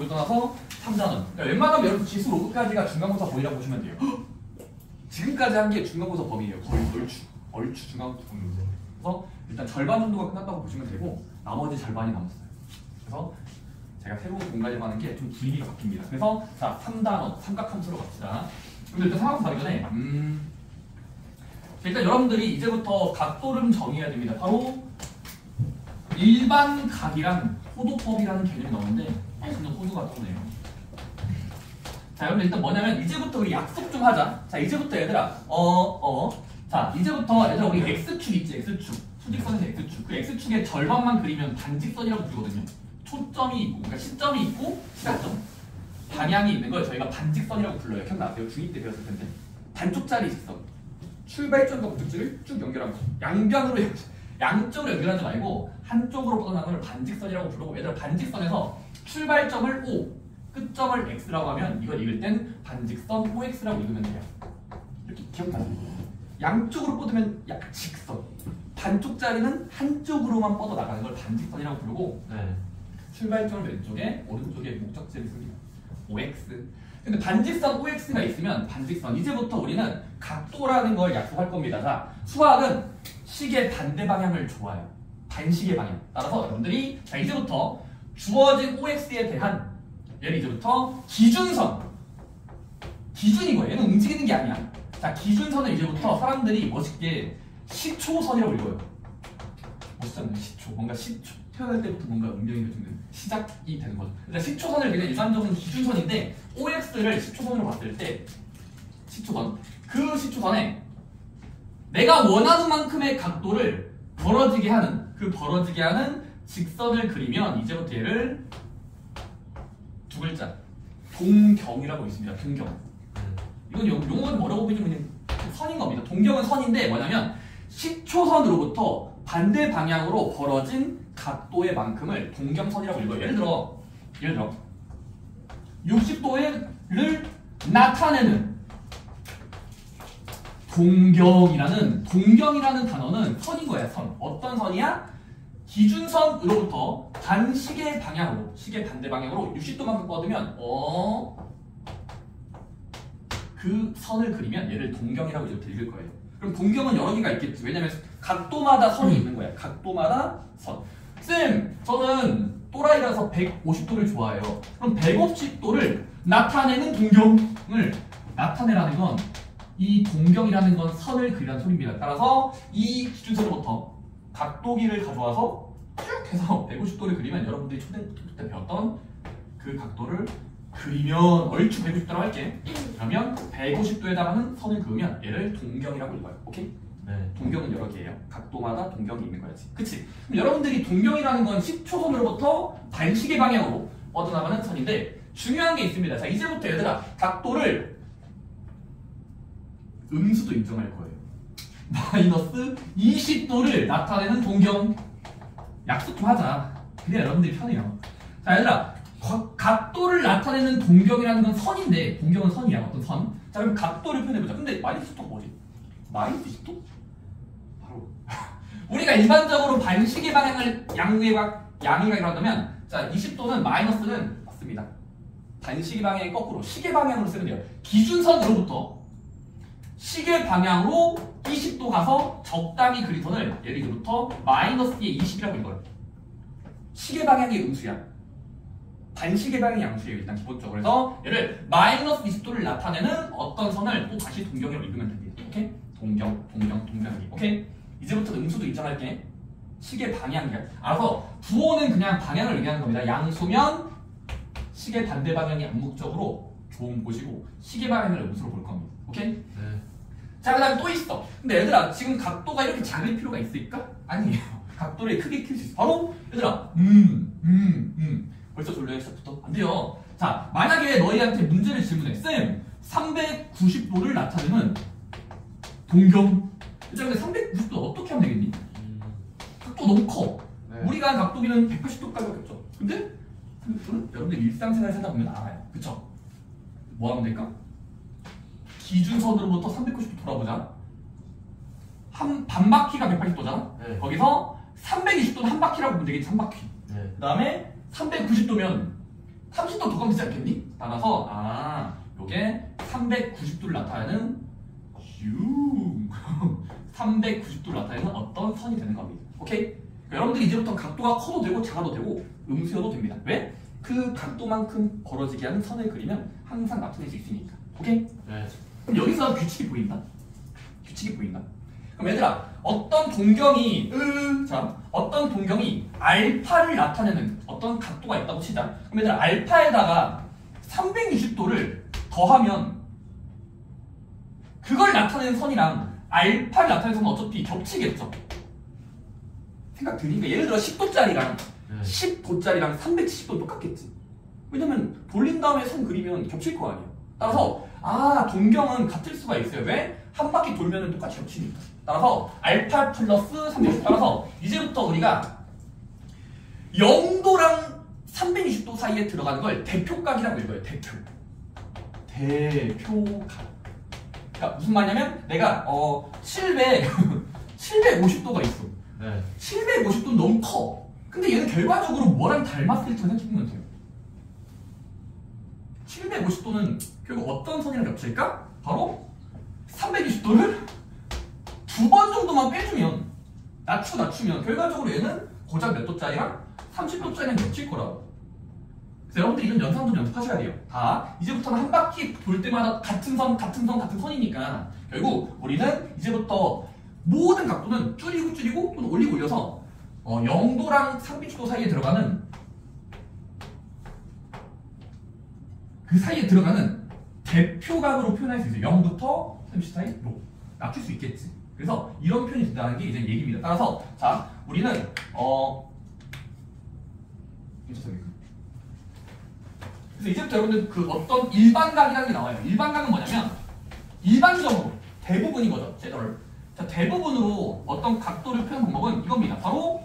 떠나서 3단원. 그러니까 웬만하면 여러분 지수 로그까지가 중간고사 범위라고 보시면 돼요. 지금까지 한 게 중간고사 범위예요. 거의 얼추 중간고사 범위인데. 그래서 일단 절반 정도가 끝났다고 보시면 되고 나머지 절반이 남았어요. 그래서 제가 새로운 공간이라고 하는 게 좀 분위기가 바뀝니다. 그래서 자 3단원 삼각함수로 갑시다. 근데 일단 삼각함수 가기 전에 일단 여러분들이 이제부터 각도를 정의해야 됩니다. 바로 일반 각이랑 호도법이라는 개념이 나오는데 저는 호도가 떠오네요. 자 여러분 일단 뭐냐면 이제부터 우리 약속 좀 하자. 자 이제부터 얘들아 자 이제부터 얘들아 우리 x축 있지 x축 수직선에서 x축 그 x축의 절반만 그리면 반직선이라고 부르거든요. 초점이 있고 그러니까 시점이 있고 시작점 방향이 있는 걸 저희가 반직선이라고 불러요. 기억나세요? 중2 때 배웠을 텐데 반쪽짜리 직선 출발점과 목적지를 쭉 연결하면서 양쪽으로 연결하지 말고 한쪽으로 뻗어나가는 걸 반직선이라고 부르고 얘들아 반직선에서 출발점을 O 끝점을 X라고 하면 이걸 읽을 땐 반직선 OX라고 읽으면 돼요. 이렇게 기억나세요? 양쪽으로 뻗으면 직선 반쪽짜리는 한쪽으로만 뻗어나가는 걸 반직선이라고 부르고 출발점을 왼쪽에 오른쪽에 목적지를 씁니다. OX 근데 반직선 OX가 있으면 반직선 이제부터 우리는 각도라는 걸 약속할 겁니다. 자 수학은 시계 반대 방향을 좋아해요. 반시계 방향 따라서 여러분들이 자 이제부터 주어진 OX에 대한 얘를 이제부터 기준선 기준인 거예요. 얘는 움직이는 게 아니야. 자 기준선을 이제부터 사람들이 멋있게 시초선이라고 읽어요. 멋있잖아요. 시초 뭔가 시초 태어날 때부터 뭔가 운명이 맺는 시작이 되는 거죠. 그러니까 시초선을 그냥 일반적인 기준선인데 OX를 시초선으로 봤을 때 시초선 그 시초선에 내가 원하는 만큼의 각도를 벌어지게 하는 그 벌어지게 하는 직선을 그리면 이제부터 얘를 두 글자 동경이라고 있습니다. 동경 이건 용어가 뭐라고 보이면 그냥 선인 겁니다. 동경은 선인데 뭐냐면 시초선으로부터 반대 방향으로 벌어진 각도의 만큼을 동경선이라고 읽어요. 예를 들어 60도를 나타내는 동경이라는 단어는 선인 거야. 선. 어떤 선이야? 기준선으로부터 반시계 방향으로 시계 반대 방향으로 60도만큼 뻗으면 그 선을 그리면 얘를 동경이라고 이제 읽을 거예요. 그럼 동경은 여러 개가 있겠지. 왜냐면 각도마다 선이 있는 거야. 각도마다 선. 쌤, 저는 또라이라서 150도를 좋아해요. 그럼 150도를 나타내는 동경을 나타내라는 건 이 동경이라는 건 선을 그리라는 소리입니다. 따라서 이 기준선으로부터 각도기를 가져와서 쭉 해서 150도를 그리면 여러분들이 초등학교 때 배웠던 그 각도를 그리면 얼추 150도라고 할게. 그러면 150도에 해당하는 선을 그으면 얘를 동경이라고 읽어요. 오케이? 네. 동경은 여러 개예요. 각도마다 동경이 있는 거야지. 그치? 그럼 여러분들이 동경이라는 건 10초선으로부터 반시계 방향으로 뻗어나가는 선인데 중요한 게 있습니다. 자, 이제부터 얘들아 각도를 음수도 인정할 거예요. 마이너스 20도를 나타내는 동경 약속 좀 하자. 그래야 여러분들이 편해요. 자, 얘들아 각도를 나타내는 동경이라는 건 선인데 동경은 선이야. 어떤 선. 자, 그럼 각도를 표현해보자. 근데 마이너스 10도가 뭐지? 마이너스 20도? 바로 우리가 일반적으로 반시계 방향을 양위하기로 한다면 자 20도는 마이너스는 맞습니다. 반시계 방향이 거꾸로 시계 방향으로 쓰면 돼요. 기준선으로부터 시계 방향으로 20도 가서 적당히 그린 선을 예를 이제부터 마이너스 20이라고 읽어요. 시계 방향의 음수야. 반시계 방향의 양수예요. 일단 기본적으로. 그래서 얘를 마이너스 20도를 나타내는 어떤 선을 또 다시 동경으로 읽으면 됩니다. 오케이? 동경이. 오케이? 이제부터 음수도 인정할게. 시계 방향이야. 알아서 부호는 그냥 방향을 의미하는 겁니다. 양수면 시계 반대 방향이 암묵적으로 좋은 곳이고 시계 방향을 음수로 볼 겁니다. 오케이? 네. 자, 그 다음에 또 있어. 근데 얘들아 지금 각도가 이렇게 작을 필요가 있을까? 아니에요. 각도를 크게 키울 수 있어. 바로 얘들아 벌써 졸려요 시작부터? 안 돼요. 자, 만약에 너희한테 문제를 질문해. 쌤 390도를 나타내는 동경. 얘들아 근데 390도 어떻게 하면 되겠니? 각도 너무 커. 네. 우리가 한 각도기는 180도까지밖에 없죠. 근데 여러분들 일상생활 살다 보면 알아요. 그쵸? 뭐 하면 될까? 기준선으로부터 390도 돌아보자. 반 바퀴가 180도잖아? 네. 거기서 320도는 한 바퀴라고 보면 되겠지. 한 바퀴. 네. 그 다음에 390도면 30도 더 가면 되지 않겠니? 따라서 요게 390도를 나타내는 390도를 나타내는 어떤 선이 되는 겁니다. 오케이? 그러니까 여러분들이 이제부터 각도가 커도 되고 작아도 되고 음수여도 됩니다. 왜? 그 각도만큼 벌어지게 하는 선을 그리면 항상 나타낼 수 있으니까. 오케이? 네. 그럼 여기서 규칙이 보인다? 규칙이 보인다? 그럼 얘들아, 어떤 동경이 알파를 나타내는 어떤 각도가 있다고 치자. 그럼 얘들아, 알파에다가 360도를 더하면 그걸 나타내는 선이랑 알파를 나타내는 선은 어차피 겹치겠죠. 생각 드니까 예를 들어 10도짜리랑 10도짜리랑 370도 똑같겠지. 왜냐면 돌린 다음에 선 그리면 겹칠 거 아니야. 따라서 동경은 같을 수가 있어요. 왜? 한 바퀴 돌면 똑같이 겹치니까. 따라서 알파 플러스 360도. 따라서 이제부터 우리가 0도랑 360도 사이에 들어가는 걸 대표각이라고 읽어요. 대표각. 그러니까 무슨 말이냐면 내가 750도가 있어. 네. 750도는 너무 커. 근데 얘는 결과적으로 뭐랑 닮았을지 생각해보면 돼요. 750도는 결국 어떤 선이랑 겹칠까? 바로 320도를 2번 정도만 빼주면 낮추면 결과적으로 얘는 고작 몇 도짜리랑 30도짜리랑 겹칠 거라고. 그래서 여러분들 이런 연상 좀 연습하셔야 돼요. 이제부터는 한 바퀴 돌 때마다 같은 선이니까 결국 우리는 이제부터 모든 각도는 줄이고 또는 올려서 0도랑 360도 사이에 들어가는 그 사이에 들어가는 대표각으로 표현할 수 있어요. 0부터 30 사이로 낮출 수 있겠지. 그래서 이런 표현이 된다는 게 이제 얘기입니다. 따라서 자 우리는 그래서 이제부터 여러분들 그 어떤 일반각이라는 게 나와요. 일반각은 뭐냐면 일반적으로 대부분이거든. 제너럴. 자 대부분으로 어떤 각도를 표현 방법은 이겁니다. 바로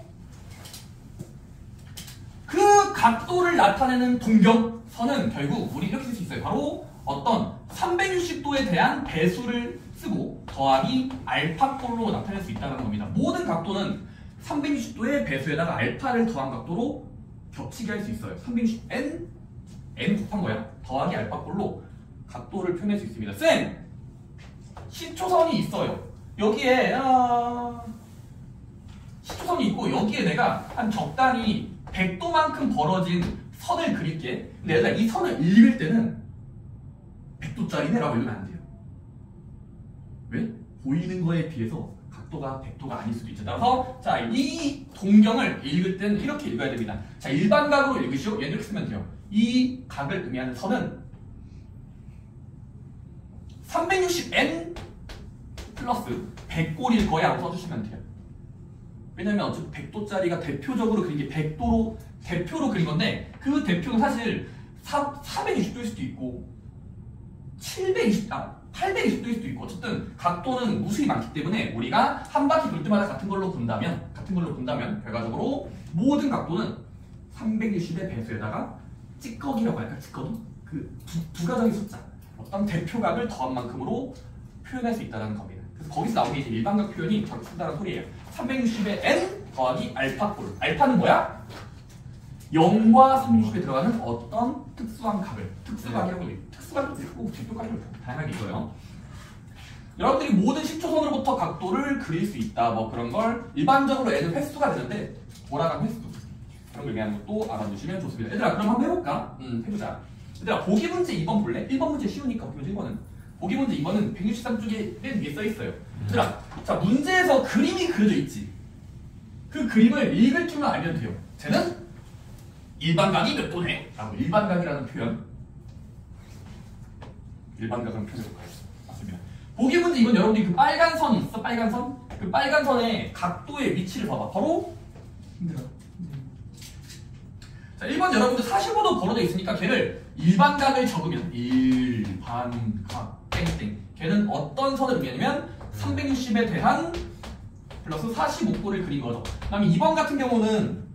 그 각도를 나타내는 동경선은 결국 우리 이렇게 쓸 수 있어요. 바로 어떤 360도에 대한 배수를 쓰고 더하기 알파꼴로 나타낼 수 있다는 겁니다. 모든 각도는 360도의 배수에다가 알파를 더한 각도로 겹치게 할 수 있어요. 360n 곱한 거야. 더하기 알파꼴로 각도를 표현할 수 있습니다. 쌤! 시초선이 있어요. 여기에 시초선이 있고 여기에 내가 한 적당히 100도만큼 벌어진 선을 그릴게. 근데 얘들아 이 선을 읽을 때는 100도짜리네 라고 읽으면 안 돼요. 왜? 보이는 거에 비해서 각도가 100도가 아닐 수도 있죠. 따라서 자, 이 동경을 읽을 때는 이렇게 읽어야 됩니다. 자, 일반각으로 읽으시오. 얘는 이렇게 쓰면 돼요. 이 각을 의미하는 선은 360n 플러스 100골일 거야 라고 써주시면 돼요. 왜냐면 어차피 100도짜리가 대표적으로 그린 게 100도로 대표로 그린 건데 그 대표는 사실 420도일 수도 있고 820도일 수도 있고 어쨌든 각도는 무수히 많기 때문에 우리가 한 바퀴 돌 때마다 같은 걸로 본다면 결과적으로 모든 각도는 360의 배수에다가 찌꺼기라고 할까? 찌꺼기? 그 부가적인 숫자 어떤 대표각을 더한 만큼으로 표현할 수 있다는 겁니다. 그래서 거기서 나오는 게 이제 일반각 표현이 저렇게 쓴다는 소리예요. 360의 n 더하기 알파꼴. 알파는 뭐야? 0과 360에 들어가는 어떤 특수한 각을 특수각이라고 해요. 특수각도 있고 대표각도 다양하게 있어요. 여러분들이 모든 시초선으로부터 각도를 그릴 수 있다. 뭐 그런 걸 일반적으로 n은 횟수가 되는데 돌아간 횟수 그런 걸 의미하는 것도 알아두시면 좋습니다. 얘들아 그럼 한번 해볼까? 해보자. 얘들아 보기 문제 2번 볼래? 1번 문제 쉬우니까 보기 문제 1번은 보기 문제 2번은 163쪽에 맨 위에 써있어요. 얘들아 자 문제에서 그림이 그려져 있지. 그 그림을 읽을 줄만 알면 돼요. 쟤는 일반각이 몇 도네? 라고 일반각이라는 표현 일반각은 표현해볼까요? 맞습니다. 보기 문제 이번 여러분들이 그 빨간 선이 있어? 빨간 선? 그 빨간 선의 각도의 위치를 봐봐. 바로 자 1번 여러분들 45도 벌어져 있으니까 걔를 일반각을 적으면 일반각 땡땡 걔는 어떤 선을 의미하냐면 360에 대한 플러스 45도를 그린 거죠. 그 다음에 2번 같은 경우는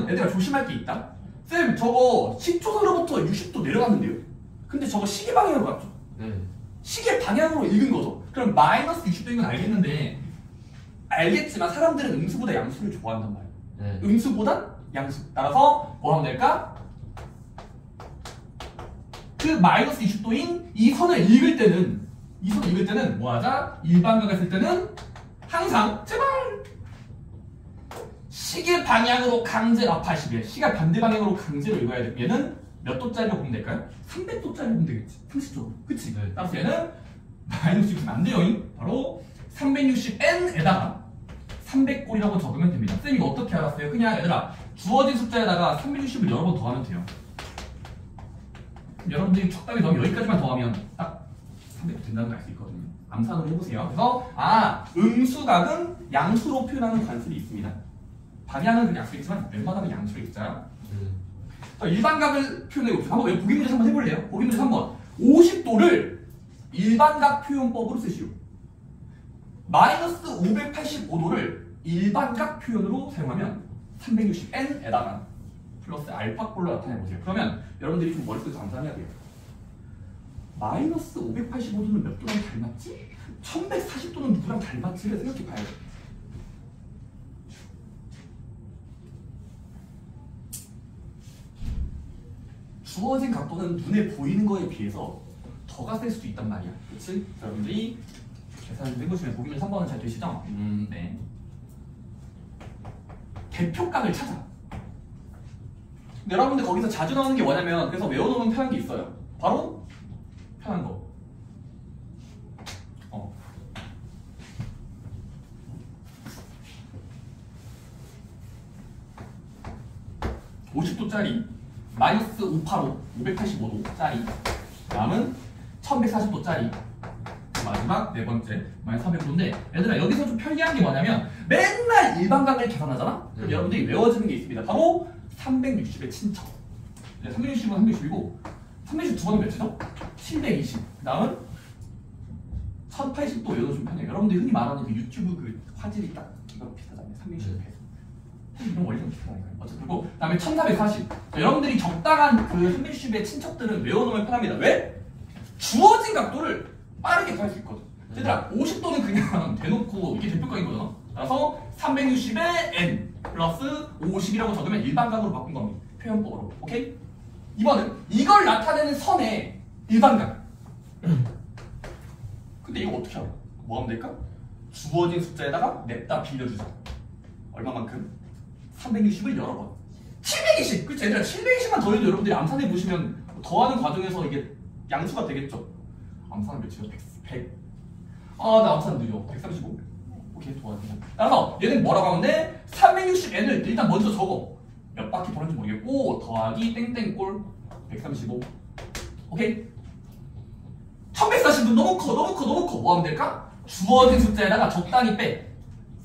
얘들아 조심할 게 있다. 쌤 저거 10초선으로부터 60도 내려갔는데요. 근데 저거 시계 방향으로 갔죠. 시계 방향으로 읽은 거죠. 그럼 마이너스 60도인 건 알겠는데 알겠지만 사람들은 음수보다 양수를 좋아한단 말이에요. 음수보다 양수. 따라서 뭐 하면 될까? 그 마이너스 20도인 이 선을 읽을 때는 뭐 하자? 일반각을 쓸 때는 항상 제발 시계 방향으로 강제로 80이야. 시계 반대 방향으로 강제로 읽어야 돼. 얘는 몇 도짜리로 보면 될까요? 300도짜리로 보면 되겠지. 상식적으로. 그치? 네. 따라서 얘는 마이너스 60은 안 돼요. 바로 360n에다가 300골이라고 적으면 됩니다. 쌤 이거 어떻게 알았어요? 그냥 얘들아 주어진 숫자에다가 360을 여러 번 더하면 돼요. 여러분들이 적당히 더하면 여기까지만 더하면 딱 300 된다는 걸 알 수 있거든요. 암산으로 해보세요. 그래서 음수각은 양수로 표현하는 관습이 있습니다. 방향은 그냥 약수있지만 웬만하면 양수로 읽자. 일반각을 표현해봅시다. 한번 보기 문제 한번 해볼래요? 보기 문제 3번 50도를 일반각 표현법으로 쓰시오. 마이너스 585도를 일반각 표현으로 사용하면 360n에다가 플러스 알파꼴로 나타내보세요. 그러면 여러분들이 좀 머릿속에서 감상해야 돼요. 마이너스 585도는 몇 도랑 닮았지? 1140도는 누구랑 닮았지를 생각해 봐야 돼. 주어진 각도는 눈에 보이는 거에 비해서 더가 셀 수도 있단 말이야. 그치? 여러분들이 계산을 좀 해보시면 보기는 3번은 잘 되시죠? 네. 대표각을 찾아. 근데 여러분들 거기서 자주 나오는 게 뭐냐면 그래서 외워놓으면 편한 게 있어요. 바로 편한 거. 50도짜리 마이너스 585도짜리 다음은 1140도짜리 마지막 네 번째 마이너스 400도인데 얘들아 여기서 좀 편리한 게 뭐냐면 맨날 일반각을 계산하잖아? 그럼 여러분들이 외워지는 게 있습니다. 바로 360의 친척. 360은 360이고 360 두 번은 몇이죠? 720. 그 다음은 1080도 외워도 좀 편해요. 여러분들이 흔히 말하는 그 유튜브 그 화질이 딱 이거랑 비슷하잖아요. 360의 배수. 이런 원리는 비슷하니까요. 어쨌든 그리고 그 다음에 1440. 여러분들이 적당한 그 360의 친척들은 외워놓으면 편합니다. 왜? 주어진 각도를 빠르게 구할 수 있거든. 얘들아 50도는 그냥 대놓고 이게 대표각인 거잖아. 그래서 360의 n 플러스 50이라고 적으면 일반각으로 바꾼 겁니다. 표현법으로. 오케이? 이번은 이걸 나타내는 선의 일반각. 근데 이거 어떻게 알아? 뭐 하면 될까? 주어진 숫자에다가 냅다 빌려주자. 얼마만큼? 360을 여러 번. 720! 그치? 얘들아 720만 더해도 여러분들이 암산해 보시면 더하는 과정에서 이게 양수가 되겠죠? 암산은 몇이요? 100. 나 암산 느려. 135. 오케이, 도와주자. 따라서 얘는 뭐라고 하면 돼? 360n을 일단 먼저 적어. 몇 바퀴 도는지 모르겠고 더하기 땡땡골 135. 오케이? 1140도 너무 커. 뭐 하면 될까? 주어진 숫자에다가 적당히 빼.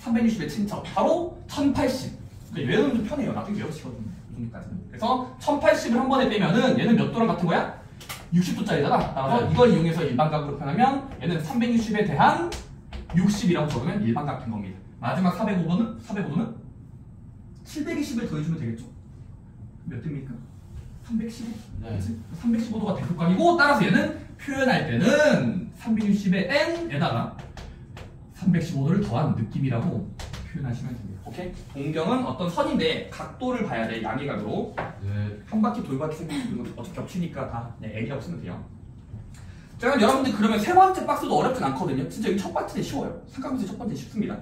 360의 친척. 바로 1080. 외우면 좀 편해요. 나중에 외우시거든요. 이 정도까지는. 그래서 1080을 한 번에 빼면은 얘는 몇 도랑 같은 거야? 60도짜리잖아. 따라서 이걸 이용해서 일반각으로 표현하면 얘는 360에 대한 60이라고 적으면 일반각 된 겁니다. 마지막 405도는 720을 더해주면 되겠죠? 몇 대입니까? 315? 네. 315도가 대표각이고 따라서 얘는 표현할 때는 360의 n에다가 315도를 더한 느낌이라고 표현하시면 됩니다. 오케이? 동경은 어떤 선인데 각도를 봐야 돼. 양의각으로. 네. 한 바퀴 돌바퀴 생기는 건 어차피 겹치니까 다 n이라고 쓰면 돼요. 자, 그럼 여러분들 그러면 세 번째 박스도 어렵진 않거든요. 진짜 여기 첫 번째 쉬워요. 삼각문제 첫 번째 쉽습니다.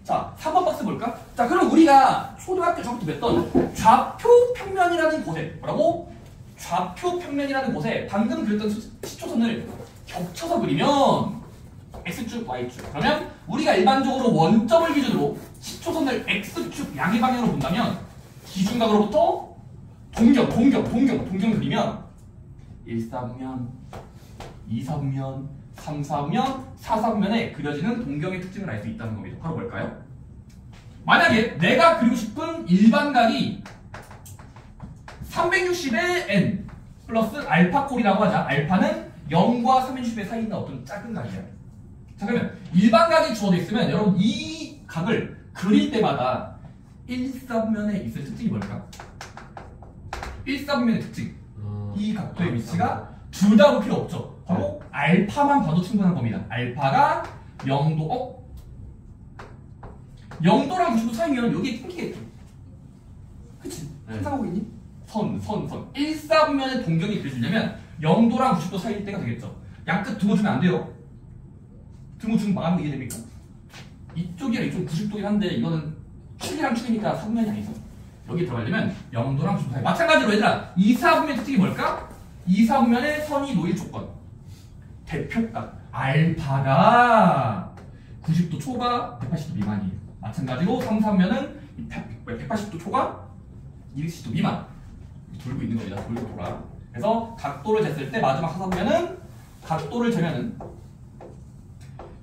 자, 3번 박스 볼까? 자, 그럼 우리가 초등학교 저부터 뵀던 좌표 평면이라는 곳에 뭐라고? 좌표 평면이라는 곳에 방금 그렸던 시초선을 겹쳐서 그리면 X축, Y축. 그러면 우리가 일반적으로 원점을 기준으로 시초선을 X축 양의 방향으로 본다면 기준각으로부터 동경 그리면 1사분면, 2사분면, 3사분면, 4사분면에 그려지는 동경의 특징을 알 수 있다는 겁니다. 바로 뭘까요? 만약에 내가 그리고 싶은 일반각이 360의 n 플러스 알파꼴이라고 하자. 알파는 0과 360의 사이에 있는 어떤 작은 각이야. 자, 그러면 일반각이 주어져 있으면 여러분 이 각을 그릴 때마다 1사분면에 있을 특징이 뭘까? 1사분면의 특징. 이 각도의 위치가 둘 다 볼 필요 없죠. 바로 알파만 봐도 충분한 겁니다. 알파가 0도, 0도랑 90도 사이면 여기에 끊기겠죠. 그치? 상상하고 있니? 선. 1사분면의 동경이 그려지려면 0도랑 90도 사이일 때가 되겠죠. 양끝 등호 주면 안 돼요. 등호 주면 망하는 거 이해됩니까? 이쪽이랑 이쪽 90도긴 한데 이거는 축이랑 축이니까 사분면이 아니죠. 여기 들어가려면 0도랑 90도 사이. 마찬가지로 얘들아 2사분면 특징이 뭘까? 2사분면의 선이 놓일 조건. 대표값 알파가 90도 초과 180도 미만이에요. 마찬가지로 3사분면은 180도 초과 210도 미만. 돌고 있는 겁니다. 돌고 돌아. 그래서 각도를 쟀을 때 마지막 4사분면은 각도를 재면은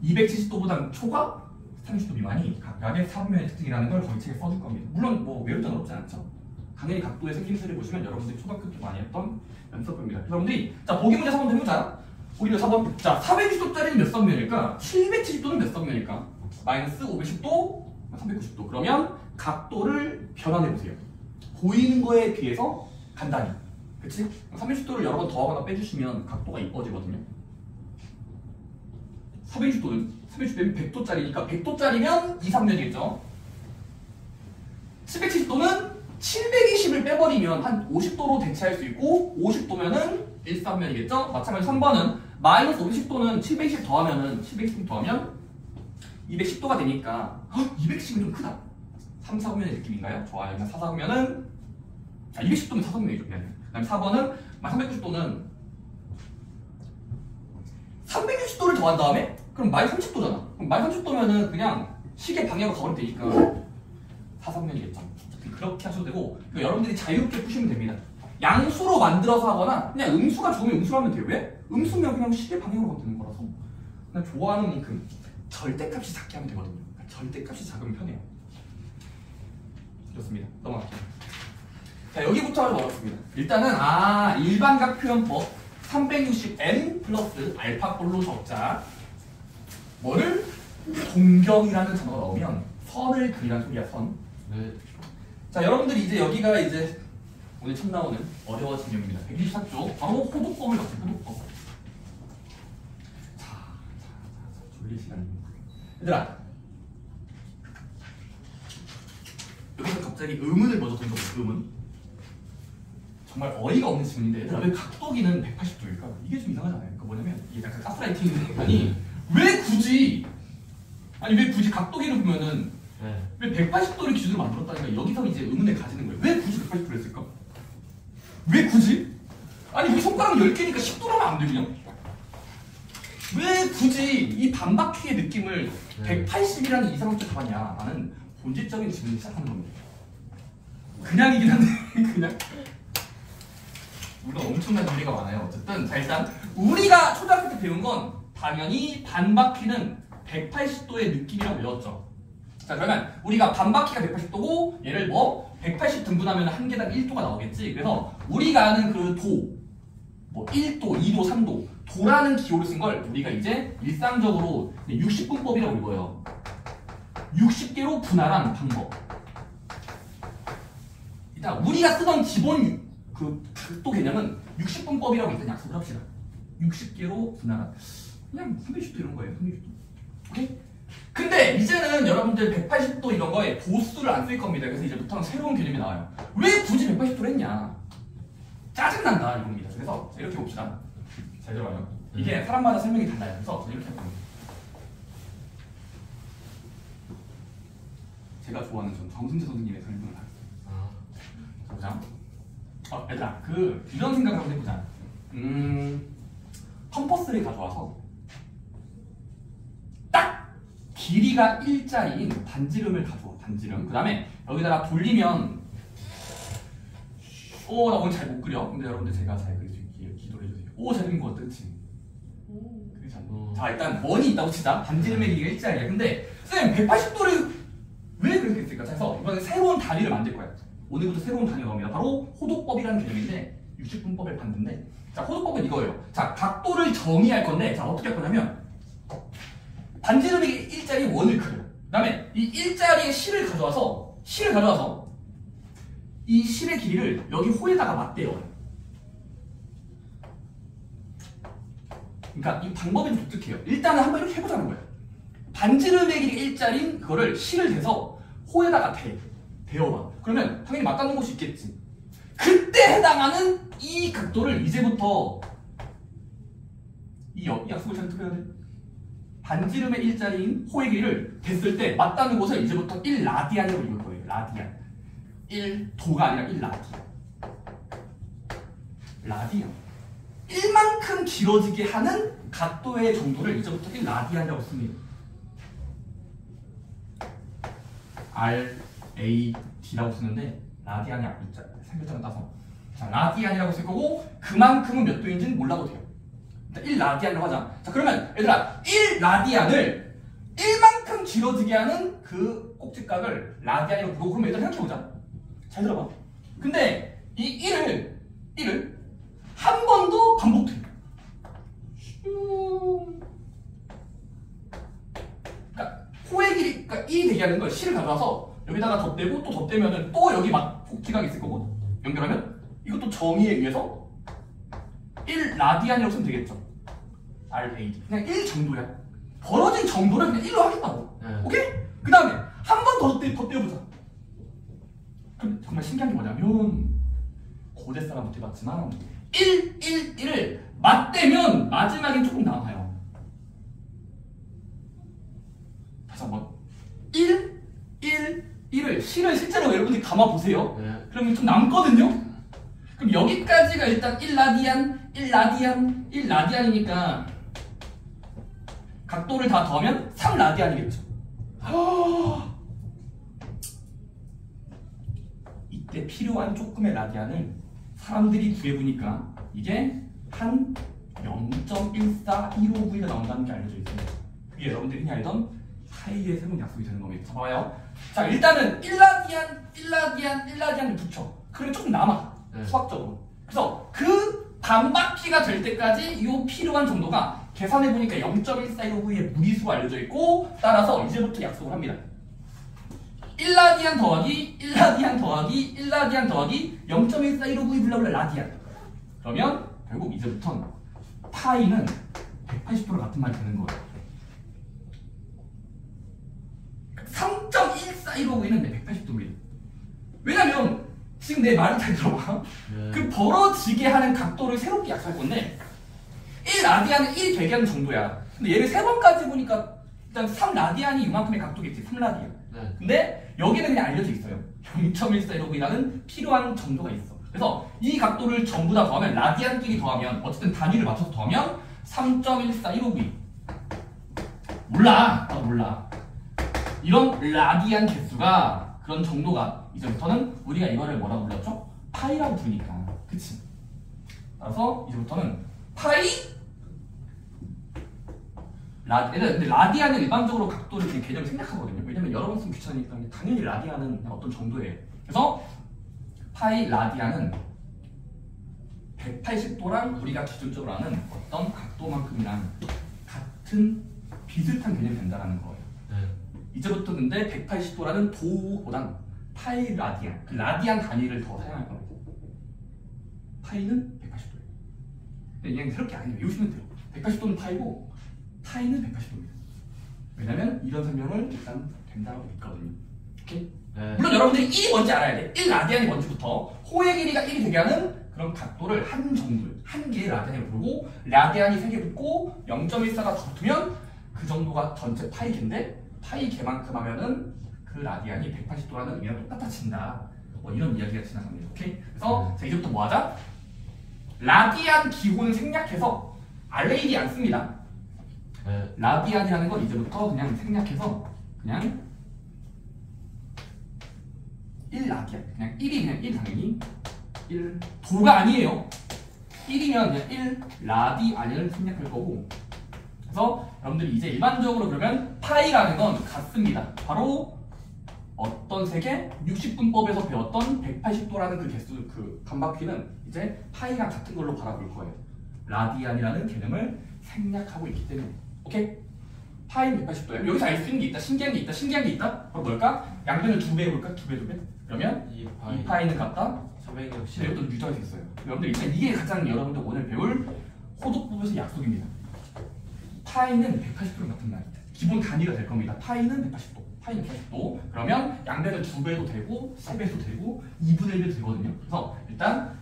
270도보다 초과 30도 미만이 각각의 사분면의 특징이라는 걸 거기 책에 써줄 겁니다. 물론 뭐 외울 땐 어렵지 않죠. 당연히 각도의 생김새를 보시면 여러분들이 초등학교 때 많이 했던 연습법입니다. 여러분들이 자 보기 문제 4번 해보자. 보기 문제 4번. 자 420도짜리는 몇 사분면일까? 770도는 몇 사분면일까? 마이너스 510도, 390도. 그러면 각도를 변환해보세요. 보이는 거에 비해서 간단히. 그치? 360도를 여러 번 더하거나 빼주시면 각도가 이뻐지거든요. 420도는 360도면 100도짜리니까 100도짜리면 2사분면이겠죠. 770도는 720을 빼버리면 한 50도로 대체할 수 있고 50도면은 1사분면이겠죠. 마찬가지로 3번은 마이너스 510도는 720 더하면은 720 더하면 210도가 되니까 210은 좀 크다. 3사분면의 느낌인가요? 좋아요. 4사분면은 210도면 4사분면이죠. 그 다음에 4번은 390도는 360도를 더한 다음에 그럼 마이너스 30도잖아. 그럼 마이너스 30도면은 그냥 시계 방향으로 가버리면 되니까 4사분면이겠죠. 그렇게 하셔도 되고 여러분들이 자유롭게 푸시면 됩니다. 양수로 만들어서 하거나 그냥 음수가 좋으면 음수로 하면 돼요. 왜? 음수면 그냥 시계 방향으로 가면 되는 거라서 그냥 좋아하는 만큼 절대값이 작게 하면 되거든요. 절대값이 작으면 편해요. 좋습니다. 넘어갈게요. 자 여기부터 아주 어렵습니다. 일단은 일반각 표현법 360n 플러스 알파꼴로 적자 뭐를? 동경이라는 단어가 나오면 선을 그리라는 소리야. 선. 네. 자 여러분들이 이제 여기가 이제 오늘 처음 나오는 어려워진 내용입니다. 124쪽 바로 호도법을 갖죠. 호도법. 자 졸릴 시간입니다. 얘들아 여기서 갑자기 의문을 먼저 던져보세요. 의문. 정말 어이가 없는 질문인데 얘들아 왜 각도기는 180도일까? 이게 좀 이상하잖아요. 그러니까 뭐냐면 이게 약간 가스라이팅 아니 왜 굳이 각도기를 보면은 왜 180도를 기준으로 만들었다니까 여기서 이제 의문을 가지는 거예요. 왜 굳이 180도를 했을까? 왜 굳이? 아니 우리 손가락 10개니까 10도로 하면 안 돼 그냥? 왜 굳이 이 반바퀴의 느낌을 180이라는 이상한테 잡았냐? 나는 본질적인 질문을 시작하는 겁니다. 그냥이긴 한데 그냥 물론 엄청난 논리가 많아요. 어쨌든 자 일단 우리가 초등학교 때 배운 건 당연히 반바퀴는 180도의 느낌이라고 외웠죠. 자 그러면 우리가 반바퀴가 180도고 얘를 뭐 180 등분하면 한 개당 1도가 나오겠지. 그래서 우리가 아는 그 도, 뭐 1도, 2도, 3도 도라는 기호를 쓴 걸 우리가 이제 일상적으로 60분법이라고 읽어요. 60개로 분할한 방법. 일단 우리가 쓰던 기본 그 각도 개념은 60분법이라고 일단 약속을 합시다. 60개로 분할한 그냥 360도 이런 거예요. 360도. 오케이? 근데 이제는 여러분들 180도 이런 거에 도수를 안 쓸 겁니다. 그래서 이제부터는 새로운 개념이 나와요. 왜 굳이 180도를 했냐? 짜증난다 이겁니다. 그래서 이렇게 봅시다. 잘 들어봐요. 이게 사람마다 설명이 달라요. 그래서 이렇게 할 겁니다. 제가 좋아하는 전 정승재 선생님의 설명을 하겠습니다. 자 보자. 얘들아 이런 생각을 한번 해보자. 컴퍼스를 가져와서 딱 길이가 일자리인 반지름을 가져와. 반지름. 그 다음에 여기다가 돌리면 나 오늘 잘 못 그려. 근데 여러분들 제가 잘 그릴 수 있게 기도를 해주세요. 잘 그린 것 같아. 그치? 그렇지 않나? 자 일단 원이 있다고 치자. 반지름의 길이가 일자리야. 근데 선생님 180도를 왜 그렇게 했을까? 그래서 이번에 새로운 단위를 만들 거야. 오늘부터 새로운 단위가 나옵니다. 바로 호도법이라는 개념인데 60분법의 반대인데 자 호도법은 이거예요. 자 각도를 정의할 건데 자 어떻게 할 거냐면 반지름의 일자리 원을 그려. 그 다음에 이 일자리의 실을 가져와서 이 실의 길이를 여기 호에다가 맞대요. 그러니까 이 방법이 좀 독특해요. 일단은 한번 이렇게 해보자는 거예요. 반지름의 길이 일자리인 그거를 실을 대서 호에다가 배워봐. 그러면 당연히 맞닿는 곳이 있겠지. 그때 해당하는 이 각도를 이제부터 이 약속을 잘 들어야 돼. 반지름의 일자리인 호의 길이를 댔을 때 맞닿는 곳을 이제부터 1라디안으로 읽을 거예요. 라디안. 1도가 아니라 1라디안. 라디안. 1만큼 길어지게 하는 각도의 정도를 이제부터 1라디안이라고 씁니다. RAD라고 쓰는데 라디안이 앞글자, 생글자를 따서 자, 라디안이라고 쓸 거고 그만큼은 몇 도인지는 몰라도 돼요. 1라디안이라고 하자. 자, 그러면 얘들아 1라디안을 1만큼 길어지게 하는 그 꼭지각을 라디안이라고 부르고 그러면 얘들아 생각해보자. 잘 들어봐. 근데 이 1을 한 번 더 반복해. 그러니까 호의 길이, 그러니까 1이 되게 하는 걸 C를 가져와서 여기다가 덧대고 또 덧대면은 또 여기 막 꼭지각이 있을 거고 연결하면 이것도 정의에 의해서 1라디안이라고 쓰면 되겠죠. RAD. 그냥 1 정도야. 벌어진 정도를 그냥 1로 하겠다고. 오케이? 그 다음에 한 번 더 덧대어보자. 그럼 정말 신기한 게 뭐냐면 고대 사람 못 해봤지만 1을 맞대면 마지막엔 조금 남아요. 다시 한번 1을 C를 실제로 여러분들이 감아보세요. 그러면 좀 남거든요. 그럼 여기까지가 일단 1라디안이니까 각도를 다 더하면 3라디안이겠죠. 이때 필요한 조금의 라디안을 사람들이 구해보니까 이게 한 0.14159가 나온다는 게 알려져 있어요. 그게 여러분들이 흔히 알던 파이의 새로운 약속이 되는 겁니다. 자, 봐봐요. 자, 일단은 1라디안을 붙여. 그러면 조금 남아. 수학적으로. 그래서 그 반바퀴가 될 때까지 이 필요한 정도가 계산해보니까 0.14159의 무리수가 알려져 있고 따라서 이제부터 약속을 합니다. 1라디안 더하기 0.14159의 블라블라 라디안. 그러면 결국 이제부터는 파이는 180도랑 같은 말이 되는 거예요. 3.1415는 180도입니다. 왜냐면 지금 내 말을 잘 들어봐. 그 벌어지게 하는 각도를 새롭게 약속할 건데 1라디안은 1이 되게 하는 정도야. 근데 얘를 3번까지 보니까 일단 3라디안이 이만큼의 각도겠지. 3라디안. 근데 여기는 그냥 알려져 있어요. 0.1415이라는 필요한 정도가 있어. 그래서 이 각도를 전부 다 더하면 라디안끼리 더하면 어쨌든 단위를 맞춰서 더하면 3.1415 몰라. 나도 몰라. 이런 라디안 개수가 그런 정도가 이제부터는 우리가 이거를 뭐라고 불렀죠? 파이라고 부르니까. 그치? 따라서 이제부터는 파이 근데 라디안은 일반적으로 각도를 그냥 개념을 생략하거든요. 왜냐면 여러 번 쓰면 귀찮으니까 당연히 라디안은 그냥 어떤 정도예요. 그래서 파이 라디안은 180도랑 우리가 기존적으로 아는 어떤 각도만큼이랑 같은 비슷한 개념이 된다는 거예요. 이제부터 근데 180도라는 도보단 파이 라디안, 그 라디안 단위를 더 사용할 겁니다. 파이는 180도예요. 그냥 새롭게 안 외우시면 돼요. 180도는 파이고 파이는 180도입니다. 왜냐면 이런 설명을 일단 된다고 믿거든요. 오케이? 물론 여러분들이 1이 뭔지 알아야 돼. 1라디안이 뭔지부터 호의 길이가 1이 되게 하는 그런 각도를 한 정도, 한 개의 라디안으로 부르고 라디안이 3개 붙고 0.14가 더 붙으면 그 정도가 전체 파이 개인데 파이 개만큼 하면은 그 라디안이 180도라는 의미랑 똑같아진다. 뭐 이런 이야기가 지나갑니다. 오케이? 그래서 자, 이제부터 뭐 하자? 라디안 기호는 생략해서 RAD 안 씁니다. 라디안이라는 건 이제부터 그냥 생략해서 그냥 1라디안. 그냥 1이 그냥 1 당연히 1 도가 아니에요. 1이면 그냥 1라디안을 생략할 거고. 그래서 여러분들이 이제 일반적으로 그러면 파이라는 건 같습니다. 바로 어떤 세계 60분법에서 배웠던 180도라는 그 개수, 그 반바퀴는 이제 파이랑 같은 걸로 바라볼 거예요. 라디안이라는 개념을 생략하고 있기 때문에. 오케이? 파이는 180도예요. 여기서 알 수 있는 게 있다. 신기한 게 있다. 신기한 게 있다. 바로 뭘까? 양변을 2배 해볼까? 2배. 그러면 이 파이는 같다. 460. 이것도 유도할 수 있어요. 여러분들 일단 이게 가장 여러분들 오늘 배울 호독법에서 약속입니다. 파이는 180도랑 같은 말입니다. 기본 단위가 될 겁니다. 파이는 180도. 파이는 180도. 그러면 양변을 2배도 되고 3배도 되고 2분의 1배도 되거든요. 그래서 일단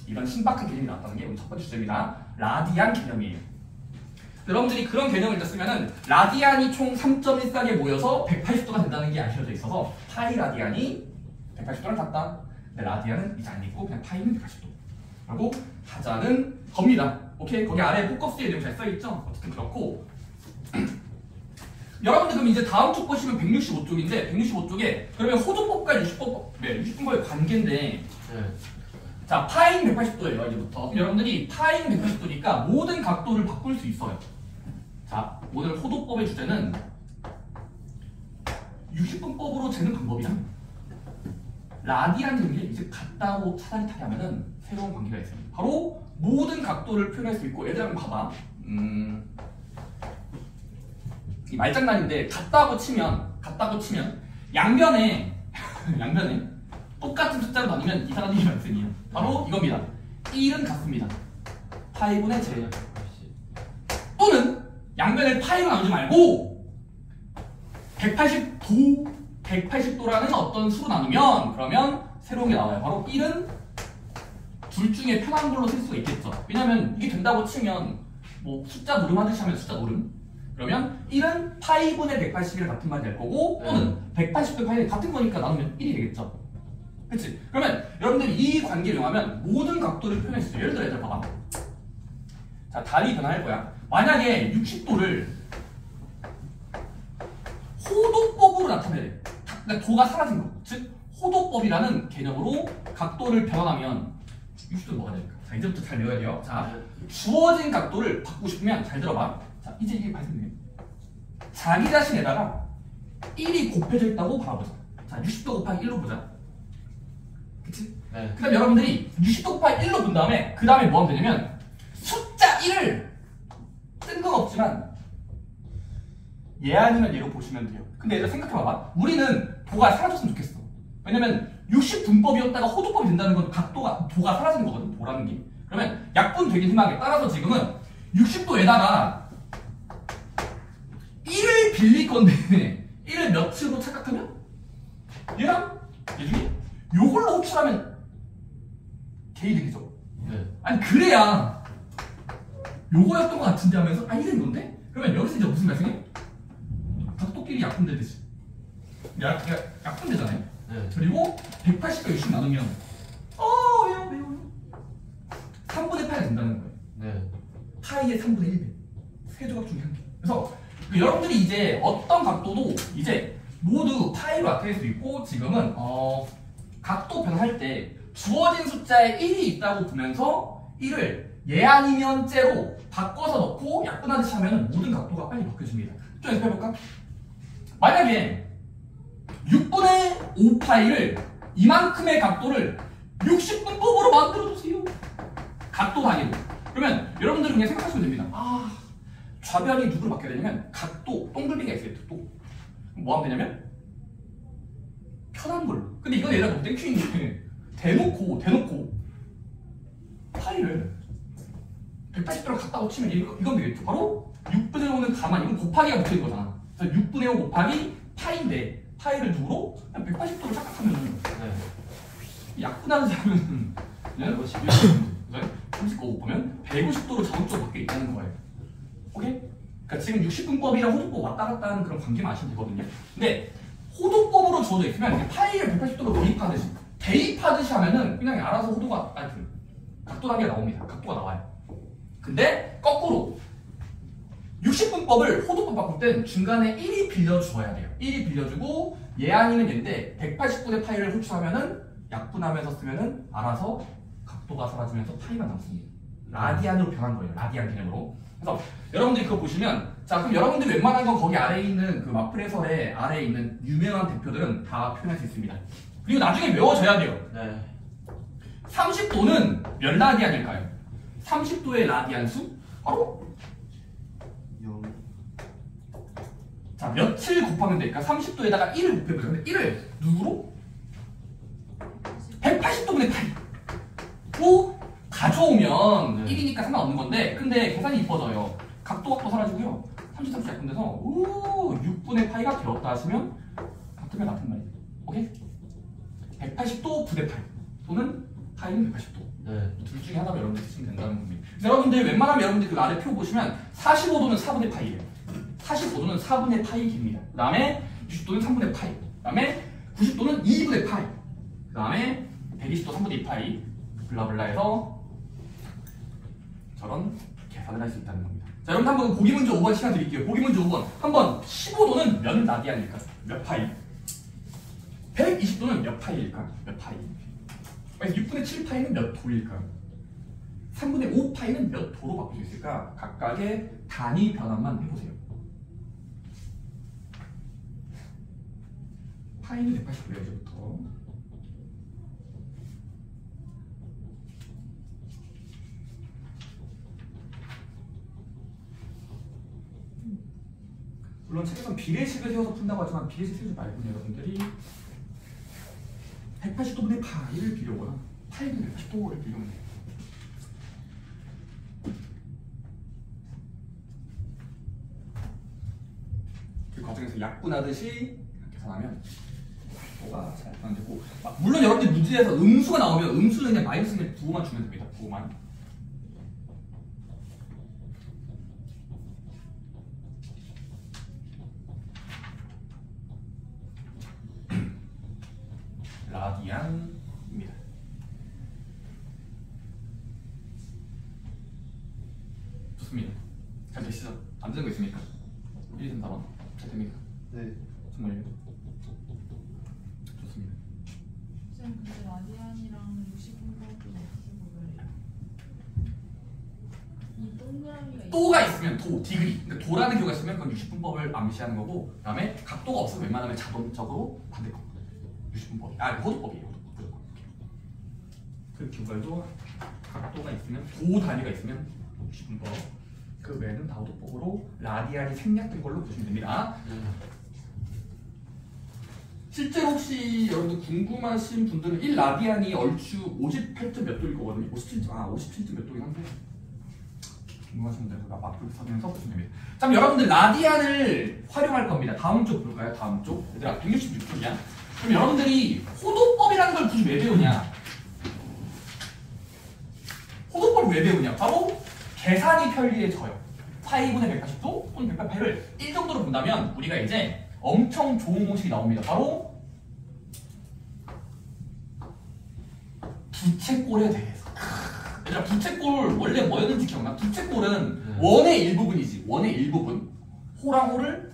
이런 신박한 개념이 나왔다는 게 우리 첫 번째 주제입니다. 라디안 개념이에요. 여러분들이 그런 개념을 일단 쓰면은 라디안이 총 3.14개 모여서 180도가 된다는 게 알려져 있어서 파이 라디안이 180도랑 같다. 근데 라디안은 이제 안 있고 그냥 파이는 180도 라고 하자는 겁니다. 오케이? 거기 아래 포커스의 내용 잘 써있죠? 어쨌든 그렇고 여러분들 그럼 이제 다음 쪽 보시면 165쪽인데 165쪽에 그러면 호도법과 60분법의 관계인데 자, 파인 180도예요 이제부터. 그럼 여러분들이 파인 180도니까 모든 각도를 바꿀 수 있어요. 자, 오늘 호도법의 주제는 60분법으로 재는 방법이야. 라디안 게 이제 같다고 차라리 타게 하면은 새로운 관계가 있어요. 바로 모든 각도를 표현할 수 있고, 얘들아 한번 봐봐. 이 말장난인데 같다고 치면 양변에 똑같은 숫자로 나누면 이상한 일이 발생해요. 바로 이겁니다. 1은 같습니다. 파이분의 제. 또는 양변을 파이로 나누지 말고 180도라는 어떤 수로 나누면 그러면 새로운 게 나와요. 바로 1은 둘 중에 편한 걸로 쓸 수가 있겠죠. 왜냐면 이게 된다고 치면 뭐 숫자 노름 하듯이 하면 숫자 노름. 그러면 1은 파이분의 180이랑 같은 말이 될 거고 또는 180도 파이 같은 거니까 나누면 1이 되겠죠. 그치? 그러면 여러분들이 이 관계를 이용하면 모든 각도를 표현할 수 있어요. 예를 들어 얘들 봐봐. 자, 달이 변화할 거야. 만약에 60도를 호도법으로 나타내래. 그러니까 도가 사라진 거. 즉 호도법이라는 개념으로 각도를 변환하면 60도는 뭐가 될까? 자, 이제부터 잘 외워야 돼요. 자, 주어진 각도를 바꾸고 싶으면 잘 들어봐. 자, 이제 이게 발생돼요. 자기 자신에다가 1이 곱해져 있다고 바라보자. 자, 60도 곱하기 1로 보자. 그치? 네. 그 다음 여러분들이 60도 곱하기 1로 본 다음에 그 다음에 뭐 하면 되냐면 숫자 1을 뜬금없지만 얘 아니면 얘로 보시면 돼요. 근데 얘들 생각해봐봐. 우리는 도가 사라졌으면 좋겠어. 왜냐면 60분법이었다가 호도법이 된다는 건 도가 사라지는 거거든. 도라는 게. 그러면 약분 되긴 희망해. 따라서 지금은 60도에다가 1을 빌릴 건데 1을 몇으로 착각하면 얘랑 얘 중에 요걸로 호출하면 개이득이죠. 네. 아니 그래야 요거였던 것 같은데 하면서 아 이건 건데? 그러면 여기서 이제 무슨 발생해? 각도끼리 약분되듯이 약분되잖아요. 네. 그리고 180과 60 나누면 왜요? 3분의 8이 된다는 거예요. 네. 파이의 3분의 1배 세 조각 중에 한 개. 그래서 여러분들이 이제 어떤 각도도 이제 모두 파이로 나타낼 수 있고 지금은 각도 변할 때 주어진 숫자에 1이 있다고 보면서 1을 얘 아니면 째로 바꿔서 넣고 약분하듯이 하면 모든 각도가 빨리 바뀌어집니다. 좀 연습해볼까? 만약에 6분의 5파이를 이만큼의 각도를 60분법으로 만들어주세요. 각도 단위로. 그러면 여러분들은 그냥 생각하시면 됩니다. 좌변이 누구로 바뀌어야 되냐면 각도, 동글비가 있어요. 또 뭐 하면 되냐면 편한 걸로. 근데 이건 얘가 너무 땡큐인 게 대놓고 파이를 180도랑 같다고 치면 이건 되겠죠. 바로 6분의 5는 가만 이건 곱하기가 붙어있는 거잖아. 그래서 6분의 5 곱하기 파이인데 파이를 누구로? 그냥 180도를 착각하면 약분하는 사람은 그냥 30거 보면 150도로 자동적으로 바뀌어 있다는 거예요. 오케이? 그러니까 지금 60분법이랑 호도법 왔다 갔다 하는 그런 관계만 아시면 되거든요. 근데 호도법으로 주어져 있으면 파이를 180도로 대입하듯이 하면은 그냥 알아서 호도가 각도 단계가 나옵니다. 각도가 나와요. 근데 거꾸로 60분법을 호도법 바꿀 땐 중간에 1이 빌려주어야 돼요. 1이 빌려주고 얘 아니면 얘인데 180분의 파이를 호출하면은 약분하면서 쓰면은 알아서 각도가 사라지면서 파이가 남습니다. 라디안으로 변한 거예요. 라디안 개념으로. 그래서 여러분들이 그거 보시면 자 그럼 여러분들이 웬만한 건 거기 아래에 있는 그 마플해설의 아래에 있는 유명한 대표들은 다 표현할 수 있습니다. 그리고 나중에 외워져야 돼요. 네. 30도는 몇 라디안일까요? 30도의 라디안 수? 바로 0. 자 며칠 곱하면 될까? 30도에다가 1을 곱해보자. 근데 1을 누구로? 180도분의 8로 가져오면 1이니까 상관없는 건데 근데 계산이 이뻐져요. 각도 사라지고요. 30, 30 약분돼서 6분의 파이가 되었다 하시면 같으면 같은 말이죠. 오케이? 180도 부대 파이 또는 파이는 180도. 네. 둘 중에 하나로 여러분들 쓰시면 된다는 겁니다. 그래서 여러분들 웬만하면 여러분들 그 아래 표 보시면 45도는 4분의 파이예요. 45도는 4분의 파이 길입니다. 그 다음에 60도는 3분의 파이. 그 다음에 90도는 2분의 파이. 그 다음에 120도 3분의 2 파이. 블라블라 해서 저런 계산을 할 수 있다는 겁니다. 자, 여러분 한번 보기 문제 5번 시간 드릴게요. 보기 문제 5번. 한번 15도는 몇 라디안일까? 몇 파이? 120도는 몇 파이일까? 몇 파이? 6분의 7 파이는 몇 도일까? 3분의 5 파이는 몇 도로 바꿀 수 있을까? 각각의 단위 변환만 해보세요. 파이는 180도예요, 이제부터. 물론 책에서는 비례식을 세워서 푼다고 하지만 비례식 세우지 말고 여러분들이 180도분의 파이를 비교하거나 파이는 180도를 비교하면 돼요. 그 과정에서 약분하듯이 계산하면 뭐가 잘 표현되고, 물론 여러분들 문제에서 음수가 나오면 음수는 그냥 마이너스는 부호만 주면 됩니다. 부호만. 라디안입니다. 좋습니다. 잘 되시죠? 안 되는 거 있습니까? 1, 2, 3, 4번 잘 됩니까? 네. 정말요? 좋습니다. 쌤 근데 라디안이랑 60분법이 어떻게 구별해요? 이 동그라미가 또가 있으면 도, 디그리. 그러니까 도라는 교가 있으면 그건 60분법을 암시하는 거고, 그 다음에 각도가 없으면 웬만하면 자동적으로 반대거. 60분법이. 호도법이에요. 호도법. 그 교과도 각도가 있으면, 도 단위가 있으면 60분법. 그 외에는 다 호도법으로 라디안이 생략된 걸로 보시면 됩니다. 실제로 혹시 여러분들 궁금하신 분들은 1라디안이 얼추 58점 몇 도일 거거든요. 57점 몇 도긴 한데 궁금하신 분들은 막불 서면서 보시면 됩니다. 자, 그럼 여러분들 라디안을 활용할 겁니다. 다음 쪽 볼까요? 다음 쪽. 얘들아 166쪽이야. 그럼 여러분들이 호도법이라는 걸 굳이 왜 배우냐? 호도법을 왜 배우냐? 바로 계산이 편리해져요. 파이분의 180도 또는 180파이를 1 정도로 본다면 우리가 이제 엄청 좋은 공식이 나옵니다. 바로 부채꼴에 대해서. 얘들아 부채꼴 원래 뭐였는지 기억나? 부채꼴은 원의 일부분이지. 원의 일부분. 호랑 호를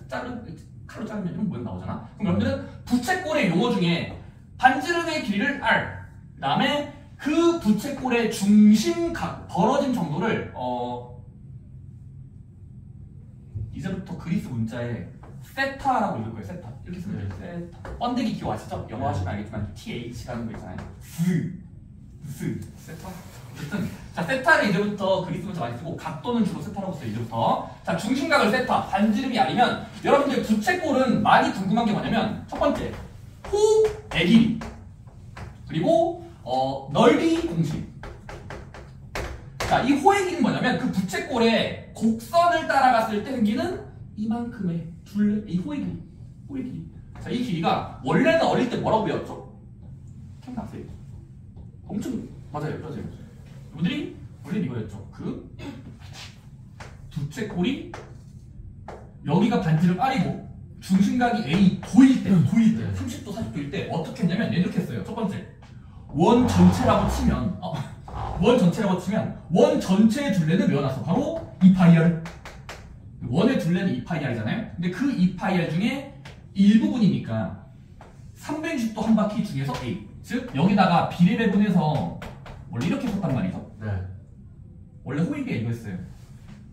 칼로 자르면 이런 모양 나오잖아. 그럼 여러분들은 부채꼴의 용어 중에 반지름의 길이를 R, 그 다음에 그 부채꼴의 중심각, 벌어진 정도를 이제부터 그리스 문자에 세타라고 읽을 거예요. 세타. 이렇게 쓰면 돼요. 세타. 번데기 기호 아시죠? 영어 하시면 알겠지만 TH라는 거 있잖아요. 세타. 어쨌든 자, 세타를 이제부터 그리스 문자 많이 쓰고 각도는 주로 세타라고 써요. 이제부터. 자, 중심각을 세타. 반지름이 R이면 여러분들 부채꼴은 많이 궁금한 게 뭐냐면 첫 번째 호의 길이, 그리고 넓이 공식. 자, 이 호의 길이는 뭐냐면 그 부채꼴의 곡선을 따라갔을 때 생기는 이만큼의 둘레, 이 호의 길이. 호의 길이. 자, 이 길이가 원래는 어릴 때 뭐라고 배웠죠? 기억나세요? 엄청 맞아요. 여러분들이 원래 이거였죠. 그 부채꼴이 여기가 반지름 R이고 중심각이 A 도일 때 30도 40도일 때 어떻게 했냐면 이렇게 했어요. 첫 번째 원 전체라고 치면 원 전체의 둘레는 외워놨어. 바로 2파이R. 원의 둘레는 2파이R이잖아요. 근데 그 2파이R 중에 일부분이니까 360도 한 바퀴 중에서 A. 즉 여기다가 비례 배분해서 원래 이렇게 썼단 말이죠. 네. 원래 호익이 이거였어요.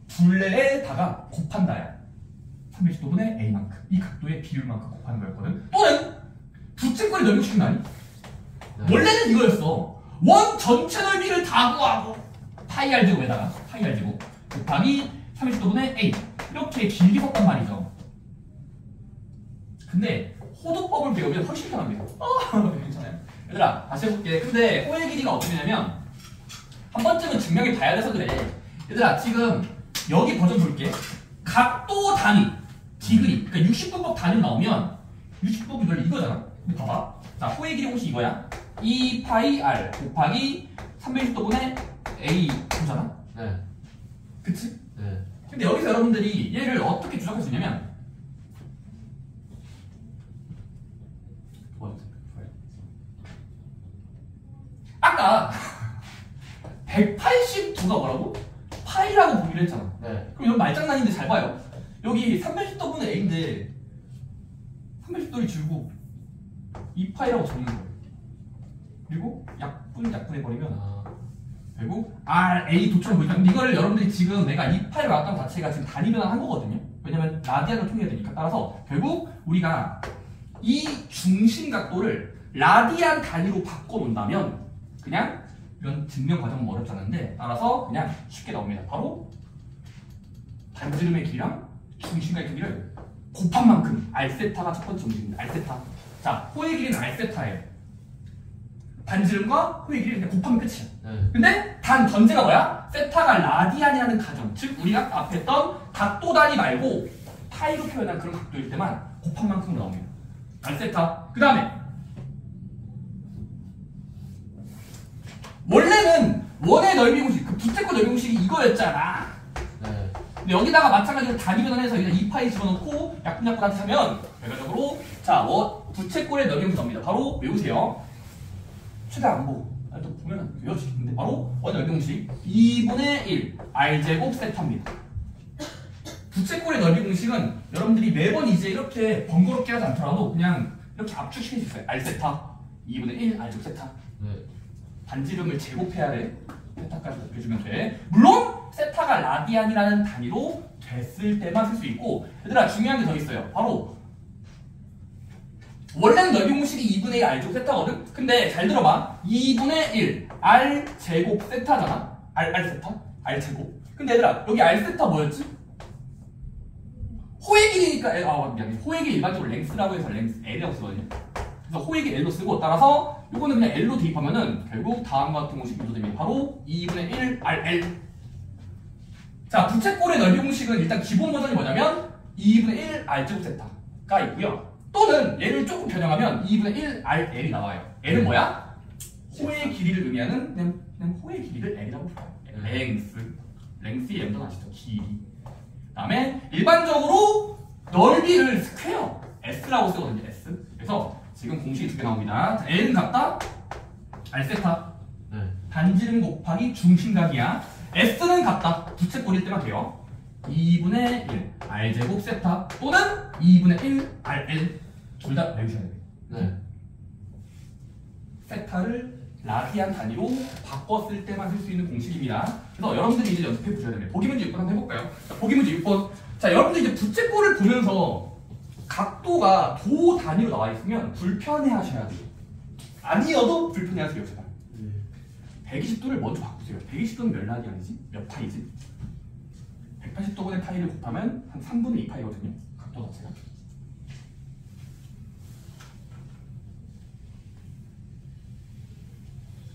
둘레에다가 곱한다야. 360도분의 A만큼. 이 각도의 비율만큼 곱하는 거였거든. 또는 부채꼴의 넓이 축은 아니? 네. 원래는 이거였어. 원 전체 넓이를 다 구하고 파이 제곱에다가 파이 제곱 곱하기 30도분의 A 이렇게 길게 썼단 말이죠. 근데 호도법을 배우면 훨씬 편합니다. 괜찮아요. 얘들아 다시 해볼게. 근데 호의 길이가 어떻게 되냐면 한 번쯤은 증명해 봐야 돼서 그래. 얘들아 지금 여기 버전 볼게. 각도 단위 디그리, 그러니까 60분법 단위 나오면 60도분 원래 이거잖아. 근데 봐봐. 자, 호의 길이 공식 이거야. 2파이 r 곱하기 360도분의 a잖아. 네. 그치? 네. 근데 여기서 여러분들이 얘를 어떻게 조작할 수 있냐면 아까 180도가 뭐라고? 파이라고 보기로 했잖아. 네. 그럼 이건 말장난인데 잘 봐요. 여기 380도분의 a인데 380도를 줄고 2파이라고 적는 거예요. 그리고 약분해버리면 아. 결국 RA 도처럼 보니까 근데 이거를 여러분들이 지금 내가 2파이로 나왔던 자체가 지금 단위 변환한 거거든요. 왜냐면 라디안을 통해야 되니까. 따라서 결국 우리가 이 중심 각도를 라디안 단위로 바꿔놓는다면 그냥 이런 증명 과정은 어렵지 않은데 따라서 그냥 쉽게 나옵니다. 바로 반지름의 길이랑 중심각의 크기를 곱한 만큼 R세타가 첫 번째 움직입니다. R세타. 자, 호의 길이는 R세타예요. 반지름과 호의 길이를 그냥 곱하면 끝이야. 네. 근데 단 전제가 뭐야? 세타가 라디안이라는 가정. 즉 우리가 앞에 했던 각도 단위 말고 파이로 표현한 그런 각도일 때만 곱한 만큼 나옵니다. R세타. 그 다음에 원래는 원의 넓이 공식, 그 부채꼴 넓이 공식이 이거였잖아. 네. 근데 여기다가 마찬가지로 단위 변환해서 그냥 2파이 집어넣고 약분하듯이 하면 결과적으로 자, 부채꼴의 넓이 공식 나옵니다. 바로 외우세요. 최대한 안 보고. 또 보면 외워지겠는데 바로 원의 넓이 공식 2분의 1 R제곱 세타입니다. 부채꼴의 넓이 공식은 여러분들이 매번 이제 이렇게 번거롭게 하지 않더라도 그냥 이렇게 압축시킬 수 있어요. R세타 2분의 1 R제곱 세타. 네. 반지름을 제곱해야 돼. 세타까지 곱해주면 돼. 물론 세타가 라디안이라는 단위로 됐을 때만 쓸 수 있고 얘들아 중요한 게 더 있어요. 바로 원래는 넓이 공식이 2분의 1 R제곱 세타거든? 근데 잘 들어봐. 2분의 1 R제곱 세타잖아. R세타? R제곱. 근데 얘들아 여기 R세타 뭐였지? 호의 길이니까 미안해. 호의 길이 일반적으로 랭스라고 해서 랭스 L이라고 쓰거든요. 그래서 호의 길이 L로 쓰고 따라서 이거는 그냥 L로 대입하면은 결국 다음과 같은 공식이 유도됩니다. 바로 2분의 1 RL. 자, 부채꼴의 넓이 공식은 일단 기본 버전이 뭐냐면 2분의 1 R제곱 세타가 있고요. 또는 얘를 조금 변형하면 2분의 1 RL이 나와요. L은 뭐야? 호의 길이를 의미하는 그냥 호의 길이를 L이라고 불러요. 랭스의 염전 아시죠? 길이. 그 다음에 일반적으로 넓이를 스퀘어 S라고 쓰거든요. S. 그래서 지금 공식이 두 개 나옵니다. 자, L은 같다. R세타. 네. 반지름 곱하기 중심각이야. S는 같다. 부채꼴일 때만 돼요. 2분의 1 R제곱 세타 또는 2분의 1 RL. 둘 다 외우셔야 돼요. 네. 세타를 라디안 단위로 바꿨을 때만 쓸 수 있는 공식입니다. 그래서 여러분들이 이제 연습해 보셔야 됩니다. 보기 문제 6번 한번 해볼까요? 자, 보기 문제 6번. 자, 여러분들 이제 부채꼴을 보면서 각도가 도 단위로 나와 있으면 불편해 하셔야 돼요. 아니어도 불편해 하세요, 제발. 120도를 먼저 바꾸세요. 120도는 몇 라디안이지? 몇 파이지? 180도분의 파이를 곱하면 한 3분의 2 파이거든요. 각도 자체가.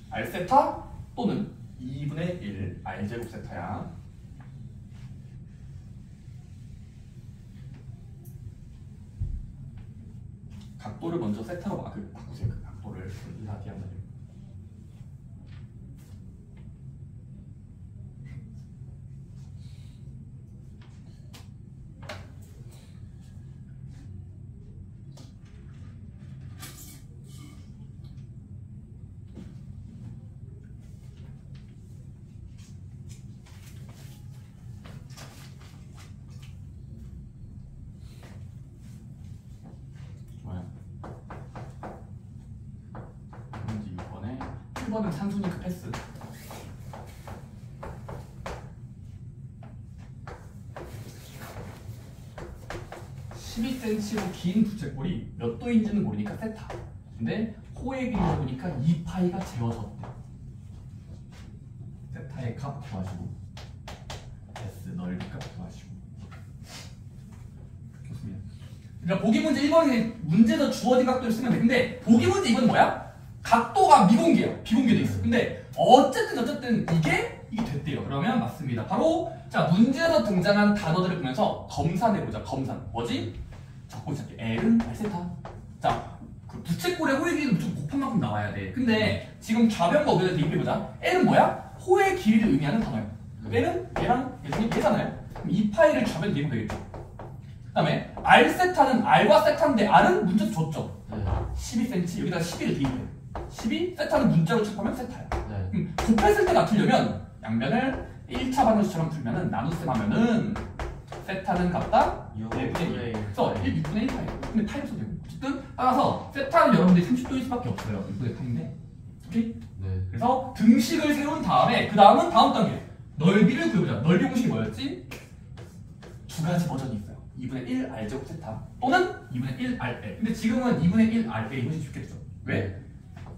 R세타 또는 2분의 1 R제곱 세타야. 각도를 먼저 세타로 바꾸세요. 그 각도를 라디안 단위로. 좋아요. 1번은 산수니까 패스. 12cm로 긴 부채꼴이 몇 도인지는 모르니까 세타. 근데 호의 길이를 보니까 2파이가 재워졌대. 세타의 값 구하시고 S 넓이 값 구하시고. 좋습니다. 그러니까 보기 문제 1번에 문제에서 주어진 각도를 쓰면 돼. 근데 보기 문제 2번은 뭐야? 각도가 미공개예요. 비공개돼 있어. 근데 어쨌든 이게 됐대요. 그러면 맞습니다. 바로 자 문제에서 등장한 단어들을 보면서 검산해보자. 검산. 뭐지? 적고 시작해. L은 R세타. 자, 그 부채꼴의 호의 길이도 무조건 곱한 만큼 나와야 돼. 근데 지금 좌변과 우변을 대입해보자. L은 뭐야? 호의 길이를 의미하는 단어야. L은 얘랑 얘잖아요. 그럼 이 파이를 좌변에 대입하면 되겠죠. 그 다음에 R세타는 R과 세타인데 R은 문자로 줬죠. 12cm 여기다 12를 대입해. 12 세타는 문자로 곱하면 세타야. 곱했을 때 맞추려면 양변을 1차 반응식처럼 풀면은 나눗셈 하면은 세타는 같다 1분의 1. 그래서 6분의 1 파이. 근데 파이 없어도 되고. 어쨌든 따라서 세타는 여러분들이 30도일 수밖에 없어요. 6분의 파인데. 오케이? 네. 그래서 등식을 세운 다음에 그 다음은 다음 단계 넓이를 구해보자. 넓이 공식이 뭐였지? 두 가지 버전이 있어요. 2분의 1 R제곱 세타 또는 2분의 1 RL. 근데 지금은 2분의 1 RL 이것이 좋겠죠. 왜?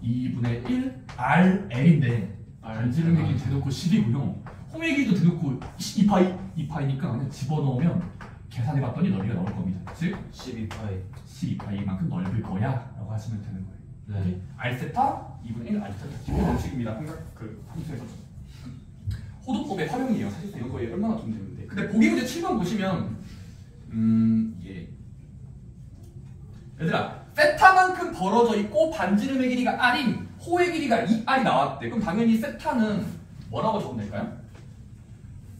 2분의 1 RL인데 반지름액이 대놓고 10이고요. 호의 길이도 대놓고 2파이니까 그냥 집어넣으면 계산해봤더니 넓이가 나올 겁니다. 즉 12파이만큼 넓을 거야 라고 하시면 되는 거예요. 네. R세타 2분의 1 R세타 기본 공식입니다. 함수에서 호도법의 활용이에요. 사실 이런 거에 얼마나 도움이 되는데. 근데 보기 문제 7번 보시면 예. 얘들아 세타만큼 벌어져 있고 반지름의 길이가 R인 호의 길이가 2R이 나왔대. 그럼 당연히 세타는 뭐라고 적으면 될까요?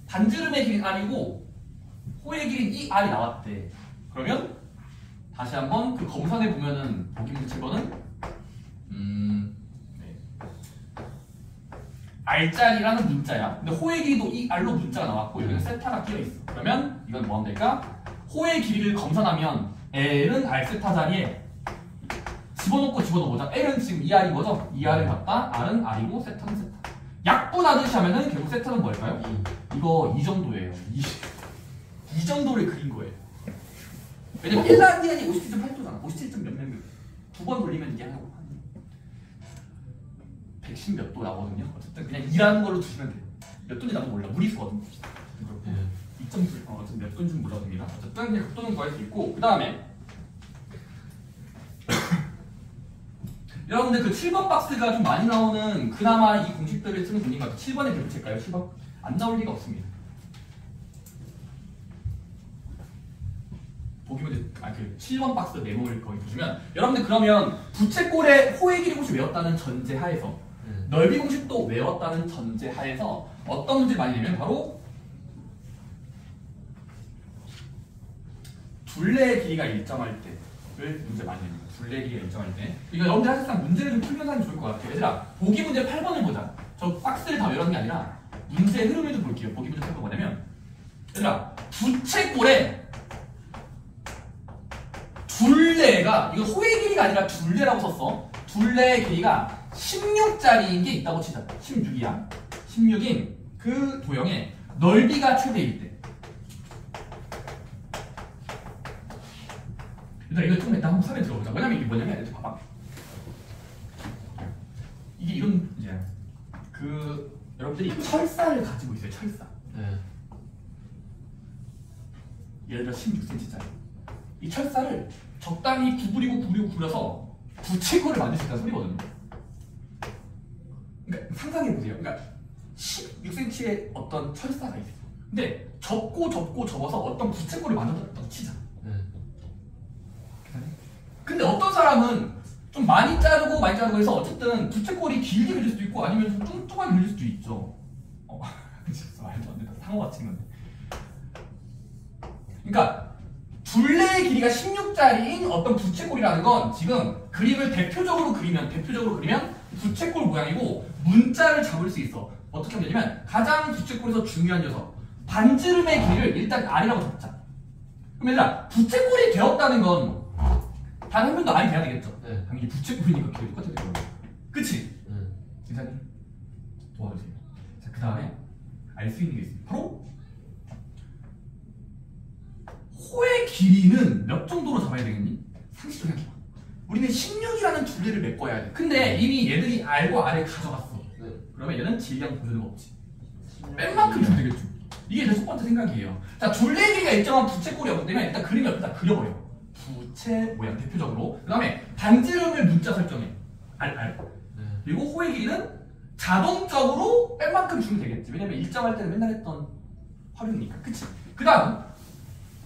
반지름의 길이는 R이고 호의 길이는 2R이 나왔대. 그러면 다시 한번 그 검산해 보면은 보기 문제 7번은 네. R자리라는 문자야. 근데 호의 길이도 2R로 문자가 나왔고 여기는 세타가 끼어 있어. 그러면 이건 뭐 하면 될까? 호의 길이를 검산하면 L은 R세타 자리에 집어넣고 집어넣어보자. L은 지금 2R인 거죠? 2R을 갖다 R은 R이고 세타는 세타. 약분하듯이 하면은 결국 세타는 뭘까요? 이거 이 정도예요. 이 정도를 그린 거예요. 왜냐면 1 더하기 2이 57.8도잖아. 57. 몇 두 번 돌리면 이게 하고 110 몇 도 나거든요. 어쨌든 그냥 2라는 걸로 두시면 돼요. 몇 도인지 나도 몰라. 무리수거든. 2.9 어쨌든 몇 도인지 몰라도 됩니다. 어쨌든 그냥 극도는 구할 수 있고 그 다음에 여러분들 그 7번 박스가 좀 많이 나오는 그나마 이 공식들을 쓰는 분인 것 같아요. 7번에 기록할까요? 7번? 안 나올 리가 없습니다. 보기 문제, 그 7번 박스 메모를 거기 보시면 여러분들 그러면 부채꼴의 호의 길이 공식 외웠다는 전제 하에서 넓이 공식도 외웠다는 전제 하에서 어떤 문제를 많이 내면 바로 둘레의 길이가 일정할 때를 문제 많이 냅니다. 둘레의 길이가 일정할 때. 이거 여러분들 사실상 문제를 좀 풀면서 하면 좋을 것 같아요. 얘들아, 보기 문제 8번을 보자. 저 박스를 다 외우는 게 아니라 문제의 흐름을 좀 볼게요. 보기 문제 8번 뭐냐면 얘들아, 부채꼴에 둘레가, 이거 호의 길이가 아니라 둘레라고 썼어. 둘레의 길이가 16짜리인 게 있다고 치자. 16이야. 16인 그 도형의 넓이가 최대일 때. 일단 이거 조금 이따 한번 설명 들어보자. 왜냐면 이게 뭐냐면 이렇게 봐봐. 이게 이런 이제 그 여러분들이 철사를 가지고 있어요. 철사. 예를 들어 16cm짜리. 이 철사를 적당히 구부리고 부채꼴을 만들 수 있다는 소리거든요. 그러니까 상상해보세요. 그러니까 16cm의 어떤 철사가 있어. 근데 접어서 어떤 부채꼴을 만들었다고 치자. 근데 어떤 사람은 좀 많이 자르고 해서 어쨌든 부채꼴이 길게 그릴 수도 있고 아니면 좀 뚱뚱하게 그릴 수도 있죠. 진짜 말도 안 된다. 상어가 친 건데. 그러니까 둘레의 길이가 16짜리인 어떤 부채꼴이라는 건 지금 그림을 대표적으로 그리면 부채꼴 모양이고 문자를 잡을 수 있어. 어떻게 하면 되냐면 가장 부채꼴에서 중요한 녀석 반지름의 길이를 일단 R이라고 잡자. 그럼 얘들아 부채꼴이 되었다는 건 단 한 번도 R이 돼야 되겠죠? 당연히 부채꼴이니까 길이 똑같아야 되거든요. 그치? 괜찮니? 도와주세요. 자, 그 다음에 알 수 있는 게 있습니다. 바로 호의 길이는 몇 정도로 잡아야 되겠니? 상식적으로 생각해봐. 우리는 16이라는 둘레를 메꿔야 돼. 근데 이미 얘들이 R과 R을 가져갔어. 그러면 얘는 질량 보존은 없지. 뺀 만큼 주면 되겠죠. 이게 제 첫 번째 생각이에요. 자, 둘레 길이가 일정한 부채꼴이 없기 때문에 일단 그림 옆에다 그려버려. 부채 모양 대표적으로. 그 다음에 반지름을 문자 설정해. R. 그리고 호의 길이는 자동적으로 뺀 만큼 주면 되겠지. 왜냐면 일정할 때는 맨날 했던 활용이니까. 그치? 그 다음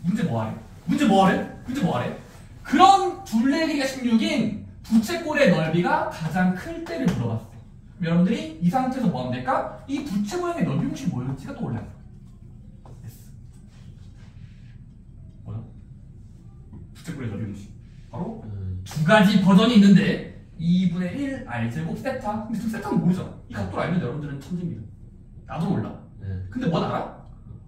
문제 뭐 하래? 문제 뭐하래? 그런 둘레기가 16인 부채꼴의 넓이가 가장 클 때를 물어봤어. 여러분들이 이 상태에서 뭐 하면 될까? 이 부채 모양의 넓이 공식이 뭐였지가 떠올라요. 뭐야? 부채꼴의 넓이 공식. 바로 두 가지 버전이 있는데 2분의 1 R제곱 세타. 근데 지금 세타는 모르잖아. 이 각도를 알면 여러분들은 천재입니다. 나도 몰라. 근데 뭔 알아?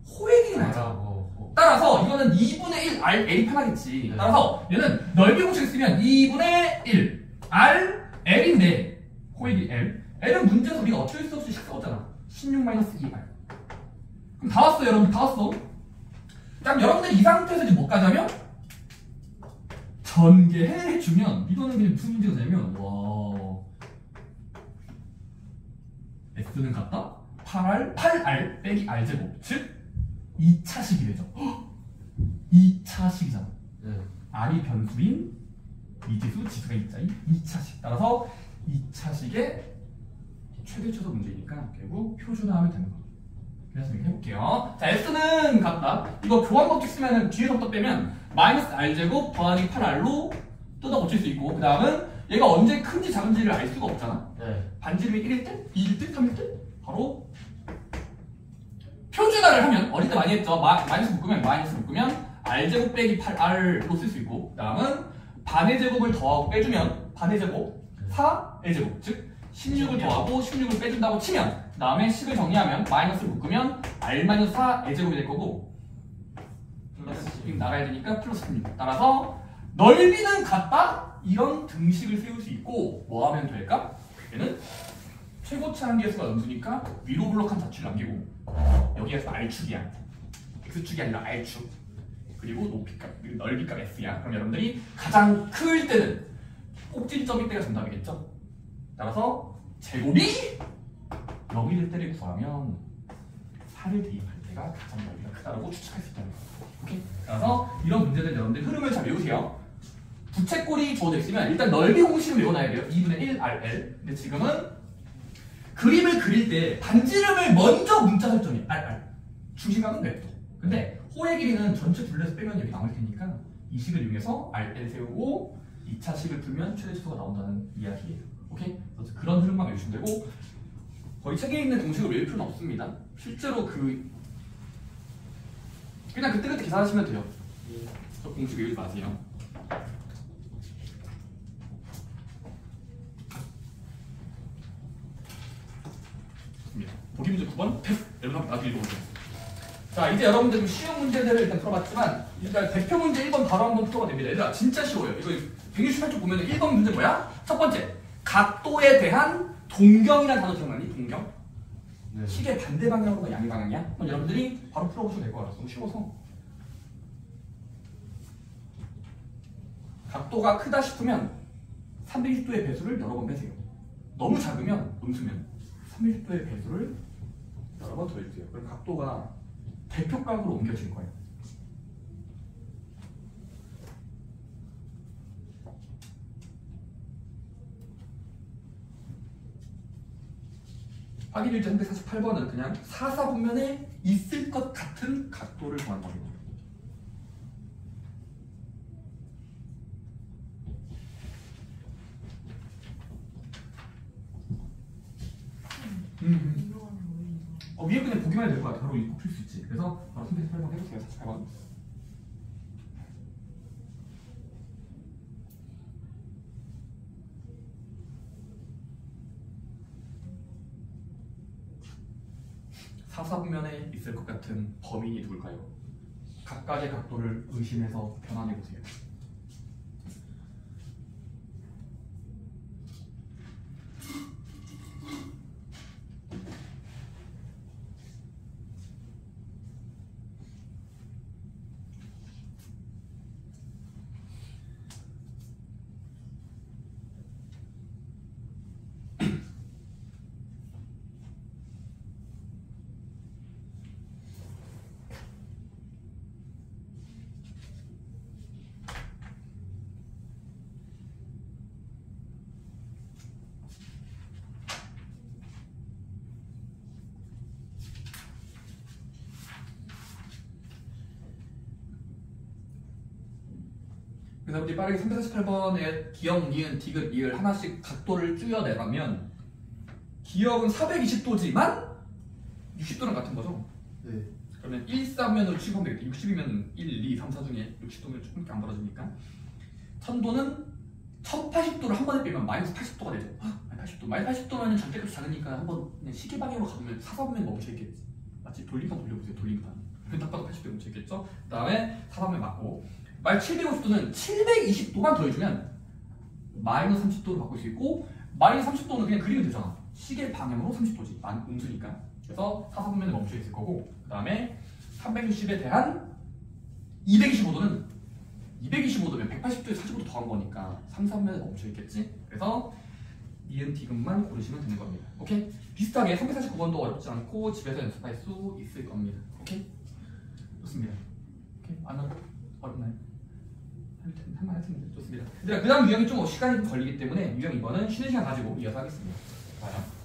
호의 길이는 알잖아. 따라서 이거는 2분의 1 R, L이 편하겠지. 따라서 얘는 넓이 공식을 쓰면 2분의 1 R, L인데 호의 길이 L. L은 문제에서 우리가 어쩔 수 없이 식 써왔잖아. 16-2R. 그럼 다 왔어요, 여러분. 다 왔어. 그럼 여러분들 이 상태에서 이제 뭐까지 하면 전개해주면 이거는 그냥 무슨 문제가 되냐면 와 S는 같다? 8R 빼기 R제곱 즉 2차식이 되죠. 2차식이잖아. R이 변수인 미지수 지수가 2자인 2차식. 따라서 2차식의 최대 최소 문제니까 결국 표준화하면 되는 거예요. 그래서 이렇게 해볼게요. 자, S는 같다. 이거 교환 법칙 쓰면 뒤에서부터 빼면 마이너스 R제곱 더하기 8R로 뜯어 고칠 수 있고 그 다음은 얘가 언제 큰지 작은지를 알 수가 없잖아. 반지름이 1일 때? 2일 때? 3일 때? 바로 표준화를 하면 어릴 때 많이 했죠. 마이너스 묶으면 R제곱 빼기 8R로 쓸 수 있고 그 다음은 반의 제곱을 더하고 빼주면 반의 제곱 4의 제곱 즉 16을 더하고 16을 빼준다고 치면 그 다음에 식을 정리하면 마이너스를 묶으면 R-4의 제곱이 될 거고 플러스 나가야 되니까 플러스 16. 따라서 넓이는 같다? 이런 등식을 세울 수 있고 뭐 하면 될까? 얘는 최고치 한계수가 음수니까 위로 블록한 자취를 남기고 여기에서 R축이야. X축이 아니라 R축. 그리고 높이값, 넓이값 S야. 그럼 여러분들이 가장 클 때는 꼭지점일 때가 정답이겠죠? 따라서 제곱이 0이 될 때를 구하면 4를 대입할 때가 가장 넓이가 크다고 추측할 수 있다는 거예요. 오케이? 따라서 이런 문제들 여러분들 흐름을 잘 외우세요. 부채꼴이 주어져 있으면 일단 넓이 공식을 외워놔야 돼요. 2분의 1 RL. 근데 지금은 그림을 그릴 때 반지름을 먼저 문자 설정해. RR. 중심각은 냅둬. 근데 호의 길이는 전체 둘레에서 빼면 여기 남을 테니까 이 식을 이용해서 RL 세우고 2차 식을 풀면 최대 최소가 나온다는 이야기예요. 오케이? 그래서 그런 흐름만 외우시면 되고 거의 책에 있는 공식을 외울 필요는 없습니다. 실제로 그냥 그때그때 계산하시면 돼요. 저 공식 외우지 마세요. 좋습니다. 보기 문제 9번 패스. 여러분 한번 나중에 읽어보세요. 자, 이제 여러분들 좀 쉬운 문제들을 일단 풀어봤지만 일단 대표 문제 1번 바로 한번 풀어봐 됩니다. 얘들아 진짜 쉬워요. 이거 168쪽 보면 1번 문제 뭐야? 첫 번째, 각도에 대한 동경이라는 단어 기억나니? 동경? 네. 식의 반대 방향으로가 양의 방향이야? 그럼 여러분들이 바로 풀어보셔도 될 것 같아서 너무 쉬워서 각도가 크다 싶으면 320도의 배수를 여러 번 빼세요. 너무 작으면 음수면 320도의 배수를 여러 번 더해주세요. 그럼 각도가 대표각으로 옮겨질 거예요. 확인일지 348번은 그냥 사사분면에 있을 것 같은 각도를 구하는 겁니다. 위에 그냥 보기만 해도 될 것 같아. 바로 읽고 풀 수 있지. 그래서 바로 348번 해보세요. 48번. 사사분면에 있을 것 같은 범인이 누굴까요? 각각의 각도를 의심해서 변환해보세요. 그래서 우리 빠르게 348번에 기역, 니은, 디귿, 리을 하나씩 각도를 줄여내가면 기역은 420도지만 60도랑 같은 거죠. 네. 그러면 1, 4면으로 취급하면 되겠다. 60이면 1, 2, 3, 4 중에 60도면 조금밖에 안 벌어지니까. 천도는 1080도를 한 번에 빼면 마이너스 80도가 되죠. 마이너스 80도. 마이너스 80도면 절대값이 작으니까 한번 그냥 시계 방향으로 가보면 4, 4분면 멈춰있겠지. 맞지? 돌림판 돌려보세요. 돌림판. 딱 봐도 80도에 멈춰있겠죠? 그 다음에 4, 4분면 맞고 말 750도는 720도만 더해주면 마이너스 30도로 바꿀 수 있고 마이너스 30도는 그냥 그리면 되잖아. 시계 방향으로 30도지. 음수니까. 그래서 4, 4분면에 멈춰있을 거고 그 다음에 360에 대한 225도는 225도면 180도에 45도 더한 거니까 3, 4분면에 멈춰있겠지. 그래서 니은 디귿만 고르시면 되는 겁니다. 오케이? 비슷하게 349번도 어렵지 않고 집에서 연습할 수 있을 겁니다. 오케이? 좋습니다. 오케이? 안 어렵나요? 할만 했습니다. 좋습니다. 그 다음 유형이 좀 시간이 걸리기 때문에 유형 2번은 쉬는 시간 가지고 이어서 하겠습니다. 봐요.